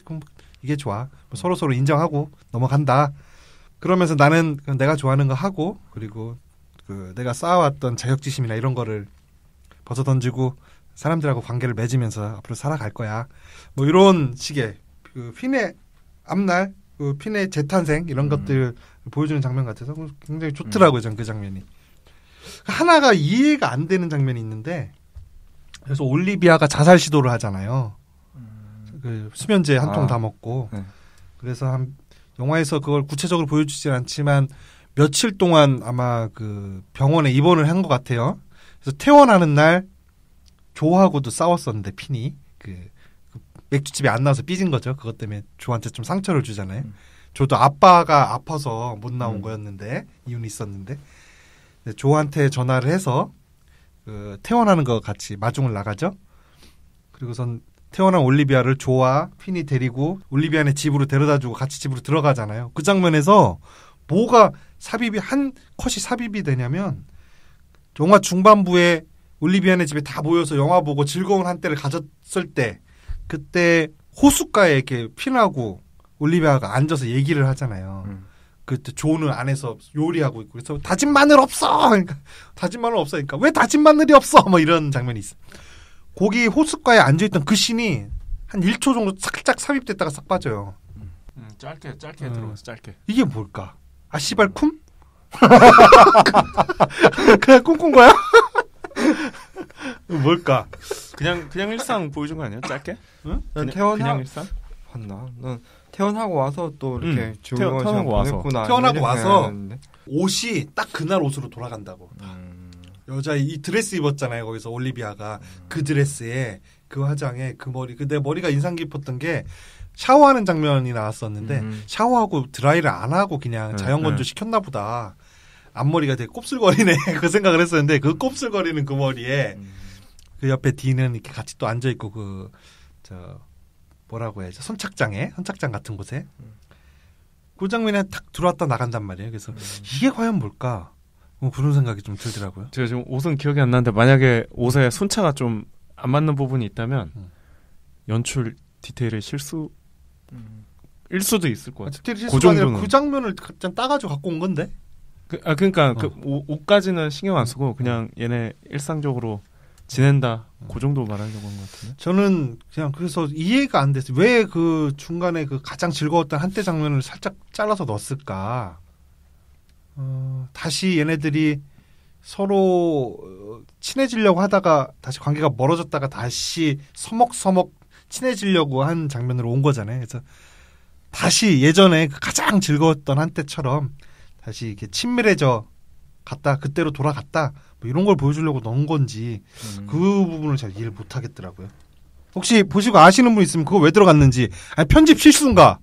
좋아. 뭐 서로 인정하고 넘어간다. 그러면서 나는 내가 좋아하는 거 하고 그리고 내가 쌓아왔던 자격지심이나 이런 거를 벗어 던지고 사람들하고 관계를 맺으면서 앞으로 살아갈 거야. 뭐 이런 식의 그 핀의 앞날, 그 핀의 재탄생 이런 것들 보여주는 장면 같아서 굉장히 좋더라고요. 전 그 장면이. 하나가 이해가 안 되는 장면이 있는데 그래서 올리비아가 자살 시도를 하잖아요. 그 수면제 한 통 다 먹고. 그래서 영화에서 그걸 구체적으로 보여주진 않지만 며칠 동안 아마 그 병원에 입원을 한 것 같아요. 그래서 퇴원하는 날 조하고도 싸웠었는데 핀이 그 맥주집에 안 나와서 삐진 거죠. 그것 때문에 조한테 좀 상처를 주잖아요. 조도 아빠가 아파서 못 나온 거였는데 이유는 있었는데 조한테 전화를 해서 그 퇴원하는 거 같이 마중을 나가죠. 그리고선 태어난 올리비아를 조와 핀이 데리고 올리비아네 집으로 데려다주고 같이 집으로 들어가잖아요. 그 장면에서 뭐가 한 컷이 삽입이 되냐면 영화 중반부에 올리비아네 집에 다 모여서 영화 보고 즐거운 한때를 가졌을 때 그때 호숫가에 이렇게 핀하고 올리비아가 앉아서 얘기를 하잖아요. 그때 조는 안에서 요리하고 있고 그래서 다진 마늘 없어. 그러니까 다진 마늘 없어. 그러니까 왜 다진 마늘이 없어? 뭐 이런 장면이 있어. 거기 호숫가에 앉아있던 그 씬이 한 1초 정도 살짝 삽입됐다가 싹 빠져요. 짧게 들어가서 짧게. 이게 뭘까? 아 씨발 쿰? 그냥 꿈꾼 거야? 뭘까? 그냥 일상 보여준 거 아니야? 짧게? 응? 그냥 일상? 봤나? 난 태어나고 와서 또 이렇게 태어나고 와서 태어나고 와서 옷이 딱 그날 옷으로 돌아간다고. 여자 이 드레스 입었잖아요. 거기서 올리비아가 그 드레스에 그 화장에 그 머리. 내 머리가 인상 깊었던 게 샤워하는 장면이 나왔었는데 샤워하고 드라이를 안 하고 그냥 자연 건조 시켰나 보다. 앞머리가 되게 곱슬거리네. 그 생각을 했었는데 그 곱슬거리는 그 머리에 그 옆에 디는 이렇게 같이 또 앉아 있고 뭐라고 해야죠? 선착장 같은 곳에 그 장면에 탁 들어왔다 나간단 말이에요. 그래서 이게 과연 뭘까? 뭐 그런 생각이 좀 들더라고요. 제가 지금 옷은 기억이 안 나는데 만약에 옷에 순차가 좀 안 맞는 부분이 있다면 연출 디테일의 실수일 수도 있을 것 같아요. 디테일 실수가 아니라 그 장면을 따가지고 갖고 온 건데. 그러니까 그 옷까지는 신경 안 쓰고 그냥 얘네 일상적으로 지낸다. 그 정도 말하려고 한 것 같은데. 저는 그냥 그래서 이해가 안 됐어요. 왜 그 중간에 그 가장 즐거웠던 한때 장면을 살짝 잘라서 넣었을까? 다시 얘네들이 서로 친해지려고 하다가 다시 관계가 멀어졌다가 다시 서먹서먹 친해지려고 한 장면으로 온 거잖아요. 그래서 다시 예전에 그 가장 즐거웠던 한때처럼 다시 이렇게 친밀해져 갔다, 그때로 돌아갔다, 뭐 이런 걸 보여주려고 넣은 건지 그 부분을 잘 이해를 못 하겠더라고요. 혹시 보시고 아시는 분 있으면 그거 왜 들어갔는지, 아니 편집 실수인가,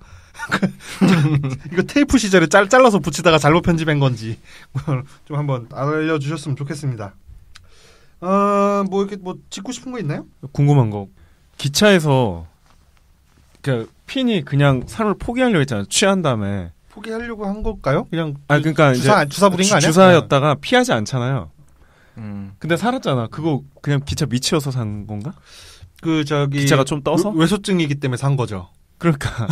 이거 테이프 시절에 잘라서 붙이다가 잘못 편집한 건지 좀 한번 알려주셨으면 좋겠습니다. 뭐 이렇게 뭐 짚고 싶은 거 있나요? 궁금한 거. 기차에서 그 핀이 그냥 사람을 포기하려고 했잖아요. 취한 다음에. 포기하려고 한 걸까요? 그냥 그러니까 주사 부린 거 아니야? 주사였다가 피하지 않잖아요. 근데 살았잖아. 그거 그냥 기차 미치어서 산 건가? 그 저기 기차가 좀 떠서 외소증이기 때문에 산 거죠. 그러니까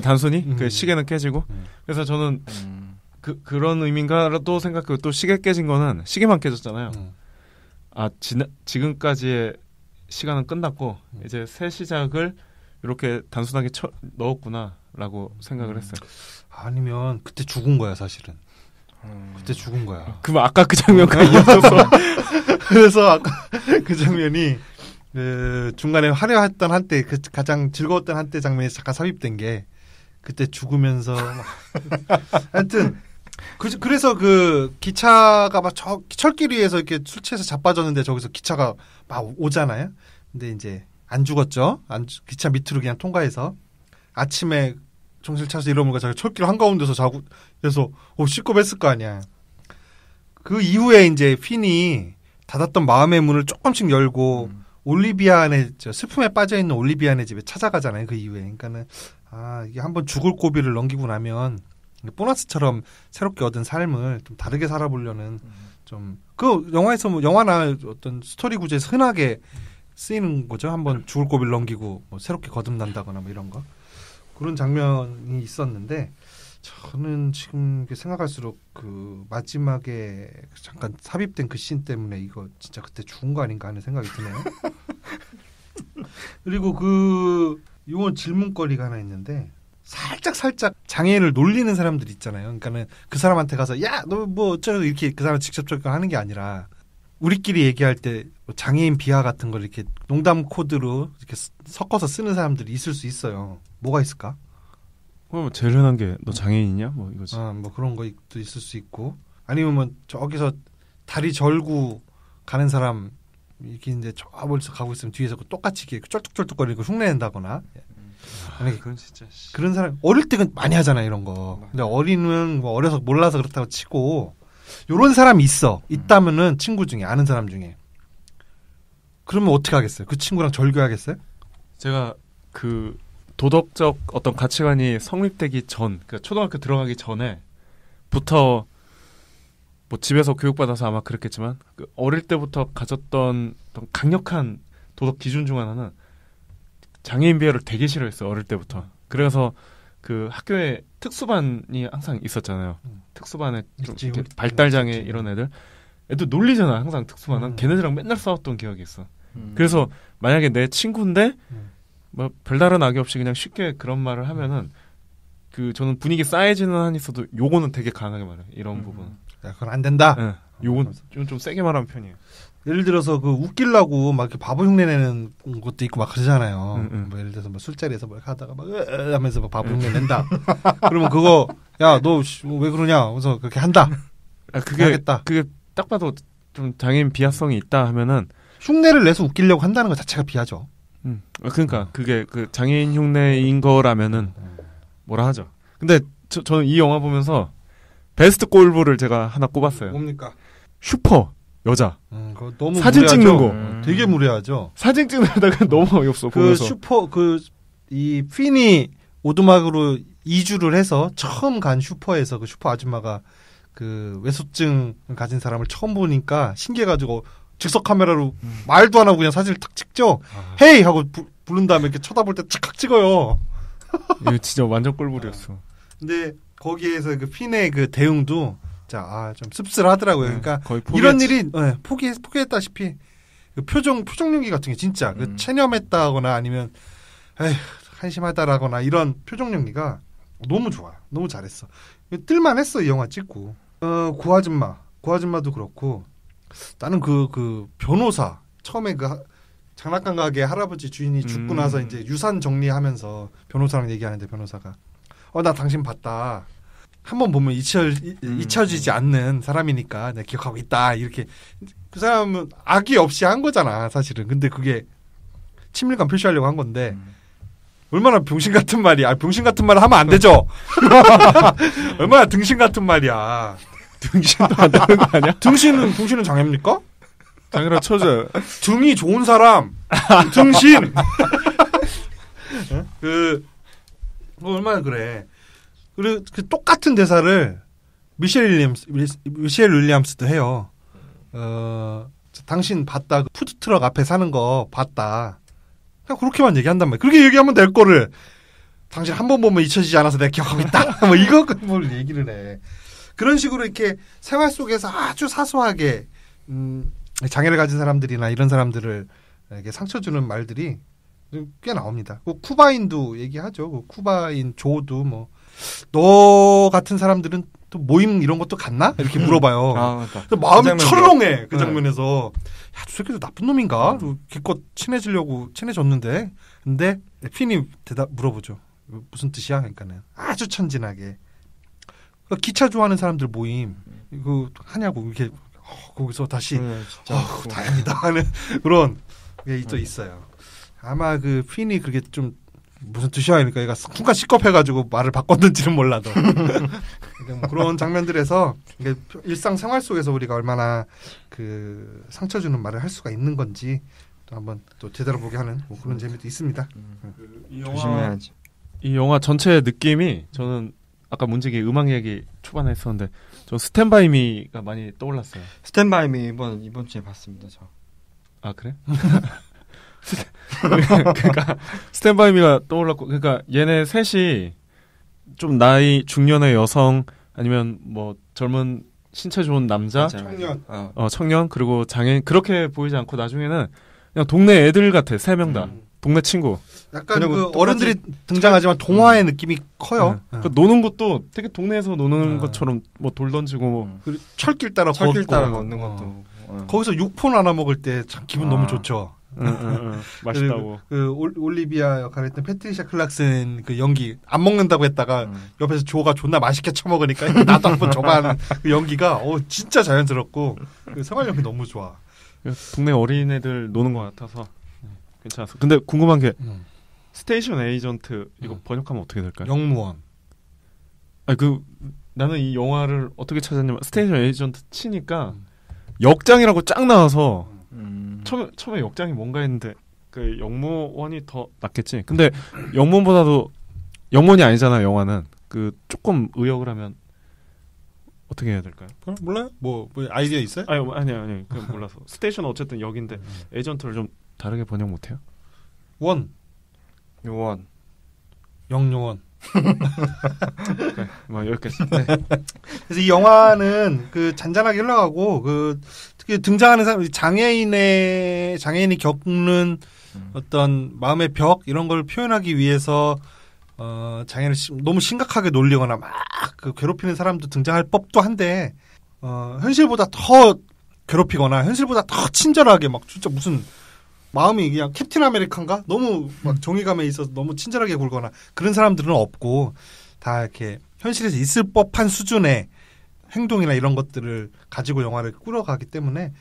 단순히 그 시계는 깨지고. 그래서 저는 그런 의미인가라도 생각하고 또 시계 깨진 거는 시계만 깨졌잖아요. 지금까지의 시간은 끝났고 이제 새 시작을 이렇게 단순하게 넣었구나라고 생각을 했어요. 아니면 그때 죽은 거야 사실은. 그때 죽은 거야. 그럼 아까 그 장면과 이어져서 그래서 아까 그 장면이 그 중간에 화려했던 한때 그 가장 즐거웠던 한때 장면이 잠깐 삽입된 게 그때 죽으면서 하여튼 그래서 그 기차가 막 저 철길 위에서 이렇게 술 취해서 자빠졌는데 저기서 기차가 막 오잖아요. 근데 이제 안 죽었죠. 기차 밑으로 그냥 통과해서 아침에 정신 차려서 이러면 자기 철길 한가운데서 자고 그래서 씻고 거 아니야. 그 이후에 이제 핀이 닫았던 마음의 문을 조금씩 열고 올리비아의 슬픔에 빠져 있는 올리비아의 집에 찾아가잖아요. 그 이후에. 그러니까는 이게 한번 죽을 고비를 넘기고 나면 보너스처럼 새롭게 얻은 삶을 좀 다르게 살아보려는 좀 그 영화에서 뭐 영화나 어떤 스토리 구조에서 흔하게 쓰이는 거죠. 한번 죽을 고비를 넘기고 뭐 새롭게 거듭난다거나 뭐 이런 거 그런 장면이 있었는데 저는 지금 생각할수록 그 마지막에 잠깐 삽입된 그 씬 때문에 이거 진짜 그때 죽은 거 아닌가 하는 생각이 드네요. 그리고 그 요원 질문거리가 하나 있는데 살짝 장애인을 놀리는 사람들 있잖아요. 그러니까는 그 사람한테 가서 야, 너 뭐 어쩌고 이렇게 그 사람 직접적으로 하는 게 아니라 우리끼리 얘기할 때 장애인 비하 같은 걸 이렇게 농담 코드로 이렇게 섞어서 쓰는 사람들이 있을 수 있어요. 뭐가 있을까? 제일 흔한 게 너 장애인이냐? 뭐 이거지. 뭐 그런 것도 있을 수 있고 아니면 뭐 저기서 다리 절고 가는 사람 이렇게 이제 저 멀리서 가고 있으면 뒤에서 똑같이 이렇게 쩔뚝쩔뚝거리고 흉내낸다거나. 아니 그건 진짜 그런 사람 어릴 때는 많이 하잖아 이런 거. 근데 어린은 뭐 어려서 몰라서 그렇다고 치고 요런 사람이 있다면은 친구 중에 아는 사람 중에 그러면 어떻게 하겠어요? 그 친구랑 절교하겠어요? 제가 그 도덕적 어떤 가치관이 성립되기 전, 그러니까 초등학교 들어가기 전에부터 뭐 집에서 교육받아서 아마 그랬겠지만 그 어릴 때부터 가졌던 어떤 강력한 도덕 기준 중 하나는 장애인 비하를 되게 싫어했어요. 어릴 때부터. 그래서 그 학교에 특수반이 항상 있었잖아요. 특수반에 좀 이렇게 발달장애 이런 애들 놀리잖아. 항상 특수반은. 걔네들이랑 맨날 싸웠던 기억이 있어. 그래서 만약에 내 친구인데 뭐 별다른 악의 없이 그냥 쉽게 그런 말을 하면은 그 저는 분위기 쌓여지는 한이 있어도 요거는 되게 강하게 말해요. 이런 부분은. 야, 그건 안 된다. 네. 요건 좀 세게 말하는 편이에요. 예를 들어서 그 웃기려고 막 이렇게 바보 흉내 내는 것도 있고 막 그러잖아요. 뭐 예를 들어서 뭐 술자리에서 뭐 하다가 막 하면서 막 바보 흉내 낸다. 그러면 그거 야, 너 왜 그러냐? 그래서 그렇게 한다. 그게 딱 봐도 좀 장애인 비하성이 있다 하면은 흉내를 내서 웃기려고 한다는 것 자체가 비하죠. 그러니까 그게 그 장애인 흉내인 거라면은 뭐라 하죠. 근데 저는 이 영화 보면서 베스트 꼴부를 제가 하나 꼽았어요. 뭡니까? 슈퍼 여자. 그거 너무 사진 무례하죠. 찍는 거. 되게 무례하죠. 사진 찍는다가 너무 어이없어. 보면서. 슈퍼 이 핀이 오두막으로 이주를 해서 처음 간 슈퍼에서 그 슈퍼 아줌마가 그 외소증 가진 사람을 처음 보니까 신기해가지고 즉석 카메라로 말도 안 하고 그냥 사진을 탁 찍죠. 헤이 하고 부른 다음에 이렇게 쳐다볼 때 착 찍어요. 이거 진짜 완전 꼴불이었어. 근데 거기에서 그 핀의 그 대응도 좀 씁쓸하더라고요. 그러니까 거의 이런 일이 포기했다시피 그 표정 연기 같은 게 진짜 그 체념했다거나 아니면 에휴 한심하다라거나 이런 표정 연기가 너무 좋아. 너무 잘했어. 뜰만했어 이 영화 찍고. 구아줌마도 그렇고 나는 그 변호사 처음에 그 장난감 가게 할아버지 주인이 죽고 나서 이제 유산 정리하면서 변호사랑 얘기하는데 변호사가 나 당신 봤다. 한번 보면 잊혀지지 않는 사람이니까 내가 기억하고 있다. 이렇게 그 사람은 악의 없이 한 거잖아 사실은. 근데 그게 친밀감 표시하려고 한 건데 얼마나 병신 같은 말이야. 병신 같은 말을 하면 안 되죠. 얼마나 등신 같은 말이야. 등신도 안 되는 거 아니야? 등신은 장애입니까? 장애라 쳐줘요. 등이 좋은 사람. 등신. 얼마나 그래. 그리고 그 똑같은 대사를 미셸 윌리엄스도 해요. 당신 봤다. 그 푸드트럭 앞에 사는 거 봤다. 그냥 그렇게만 얘기한단 말이야. 그렇게 얘기하면 될 거를 당신 한 번 보면 잊혀지지 않아서 내가 기억하고 있다. 뭐 이거 뭘 얘기를 해. 그런 식으로 이렇게 생활 속에서 아주 사소하게 장애를 가진 사람들이나 이런 사람들을 이렇게 상처 주는 말들이 꽤 나옵니다. 쿠바인도 얘기하죠. 쿠바인 조도 뭐 너 같은 사람들은 또 모임 이런 것도 갔나? 이렇게 물어봐요. 맞다. 마음이 철렁해. 그 장면에서 야, 저 새끼도 나쁜 놈인가? 기껏 친해지려고 친해졌는데 근데 핀이 물어보죠. 무슨 뜻이야? 그러니까는 아주 천진하게 기차 좋아하는 사람들 모임 이거 하냐고 이렇게 거기서 다시 다행이다 하는 그런 게 또 있어요. 아마 그 핀이 그렇게 좀 무슨 뜻이야? 그러니까 얘가 순간 시겁해가지고 말을 바꿨는지는 몰라도 뭐 그런 장면들에서 이게 일상생활 속에서 우리가 얼마나 그 상처 주는 말을 할 수가 있는 건지 또 한번 또 제대로 보게 하는 뭐 그런 재미도 있습니다. 조심해야지. 이 영화 전체의 느낌이 저는 아까 문지기 음악 얘기 초반에 했었는데 저 스탠바이 미가 많이 떠올랐어요. 스탠바이 미 이번 주에 봤습니다. 저. 아 그래? 그러니까 스탠바이 미가 떠올랐고 그러니까 얘네 셋이 좀 나이 중년의 여성 아니면 뭐 젊은 신체 좋은 남자 청년 청년 그리고 장애인 그렇게 보이지 않고 나중에는 그냥 동네 애들 같아. 세 명 다 동네 친구. 약간 그 어른들이 등장하지만 동화의 느낌이 커요. 그 노는 것도 되게 동네에서 노는 것처럼 뭐 돌 던지고 뭐 철길 따라 걷는 것도 거기서 육포 나눠 먹을 때 참 기분 너무 좋죠. 맛있다고. 그 올리비아 역할을 했던 패트리샤 클락슨 그 연기 안 먹는다고 했다가 옆에서 조가 존나 맛있게 처먹으니까 나도 한번 줘봐 하는 그 연기가 진짜 자연스럽고 그 생활력이 너무 좋아. 동네 어린애들 노는 것 같아서 괜찮았어. 근데 궁금한 게 스테이션 에이전트 이거 번역하면 어떻게 될까요? 영무원. 나는 이 영화를 어떻게 찾았냐면 스테이션 에이전트 치니까 역장이라고 쫙 나와서 처음에 역장이 뭔가 했는데 그 영무원이 더 낫겠지. 근데 영무원보다도 영무원이 아니잖아 영화는. 그 조금 의역을 하면 어떻게 해야 될까요? 몰라요? 뭐 아이디어 있어요? 아니 그건 몰라서. 스테이션은 어쨌든 역인데 에이전트를 좀 다르게 번역 못해요? 요원 영요원. 네, 뭐 여기까지. 네. 그래서 이 영화는 그 잔잔하게 흘러가고 그 특히 등장하는 사람 장애인이 겪는 어떤 마음의 벽 이런 걸 표현하기 위해서 장애를 너무 심각하게 놀리거나 막 그 괴롭히는 사람도 등장할 법도 한데 현실보다 더 괴롭히거나 현실보다 더 친절하게 막 진짜 무슨 마음이 그냥 캡틴 아메리칸가? 너무 막 정의감에 있어서 너무 친절하게 굴거나 그런 사람들은 없고 다 이렇게 현실에서 있을 법한 수준의 행동이나 이런 것들을 가지고 영화를 꾸려가기 때문에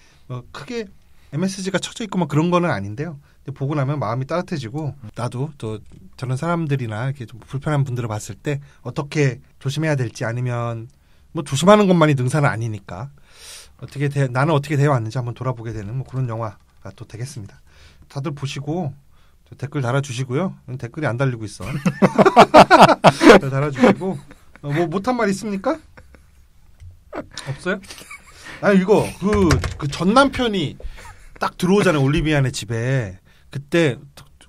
크게 MSG가 쳐져 있고 막 그런 거는 아닌데요. 근데 보고 나면 마음이 따뜻해지고 나도 또 저런 사람들이나 이렇게 좀 불편한 분들을 봤을 때 어떻게 조심해야 될지 아니면 뭐 조심하는 것만이 능사는 아니니까 나는 어떻게 되어왔는지 한번 돌아보게 되는 뭐 그런 영화가 또 되겠습니다. 다들 보시고 댓글 달아주시고요. 댓글이 안 달리고 있어. 달아주시고 뭐 못한 말 있습니까? 없어요? 아니 이거 그 전 남편이 딱 들어오잖아요. 올리비아네 집에. 그때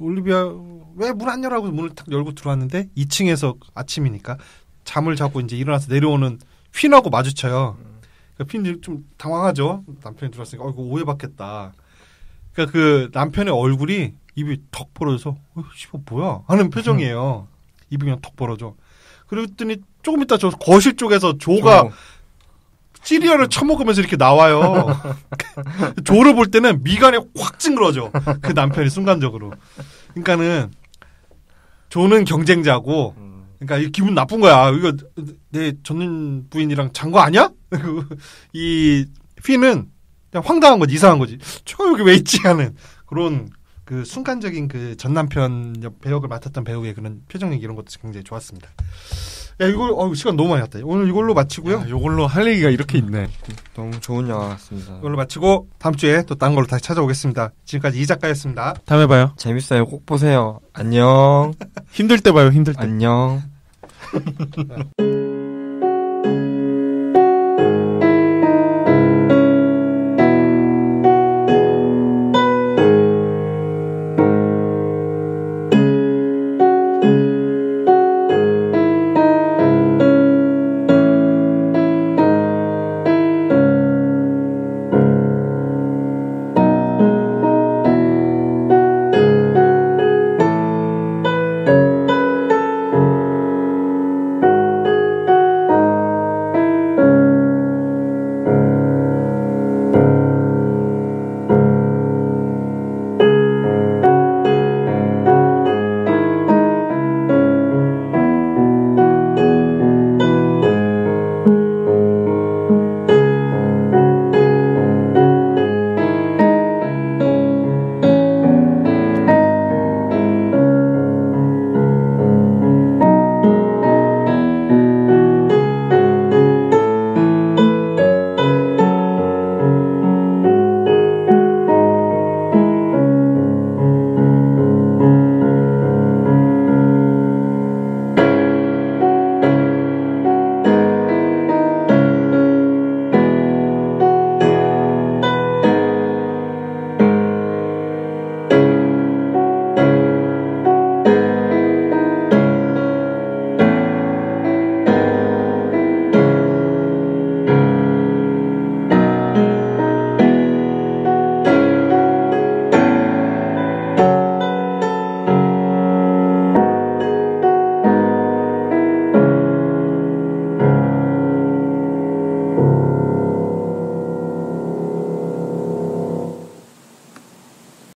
올리비아 왜 문 안 열라고 문을 딱 열고 들어왔는데 2층에서 아침이니까 잠을 자고 이제 일어나서 내려오는 핀하고 마주쳐요. 핀이 좀 당황하죠. 남편이 들어왔으니까 이거 오해받겠다. 그러니까 그 남편의 얼굴이 입이 턱 벌어져서 씨발 뭐야 하는 표정이에요. 입이 그냥 턱 벌어져. 그랬더니 조금 있다 저 거실 쪽에서 조가 시리얼을 처먹으면서 이렇게 나와요. 조를 볼 때는 미간이 확 찡그러져. 그 남편이 순간적으로. 그러니까는 조는 경쟁자고 그러니까 이 기분 나쁜 거야. 이거 내 전 부인이랑 잔 거 아니야? 이 핀은 그냥 황당한 거지, 이상한 거지. 저가 여기 왜 있지 하는 그런 그 순간적인 그 전 남편 배역을 맡았던 배우의 그런 표정력 이런 것도 굉장히 좋았습니다. 야, 이거 시간 너무 많이 갔다. 오늘 이걸로 마치고요. 이걸로 할 얘기가 이렇게 있네. 너무 좋은 영화 같습니다. 이걸로 마치고 다음 주에 또 딴 걸로 다시 찾아오겠습니다. 지금까지 이 작가였습니다. 다음에 봐요. 재밌어요. 꼭 보세요. 안녕. 힘들 때 봐요. 힘들 때. 안녕.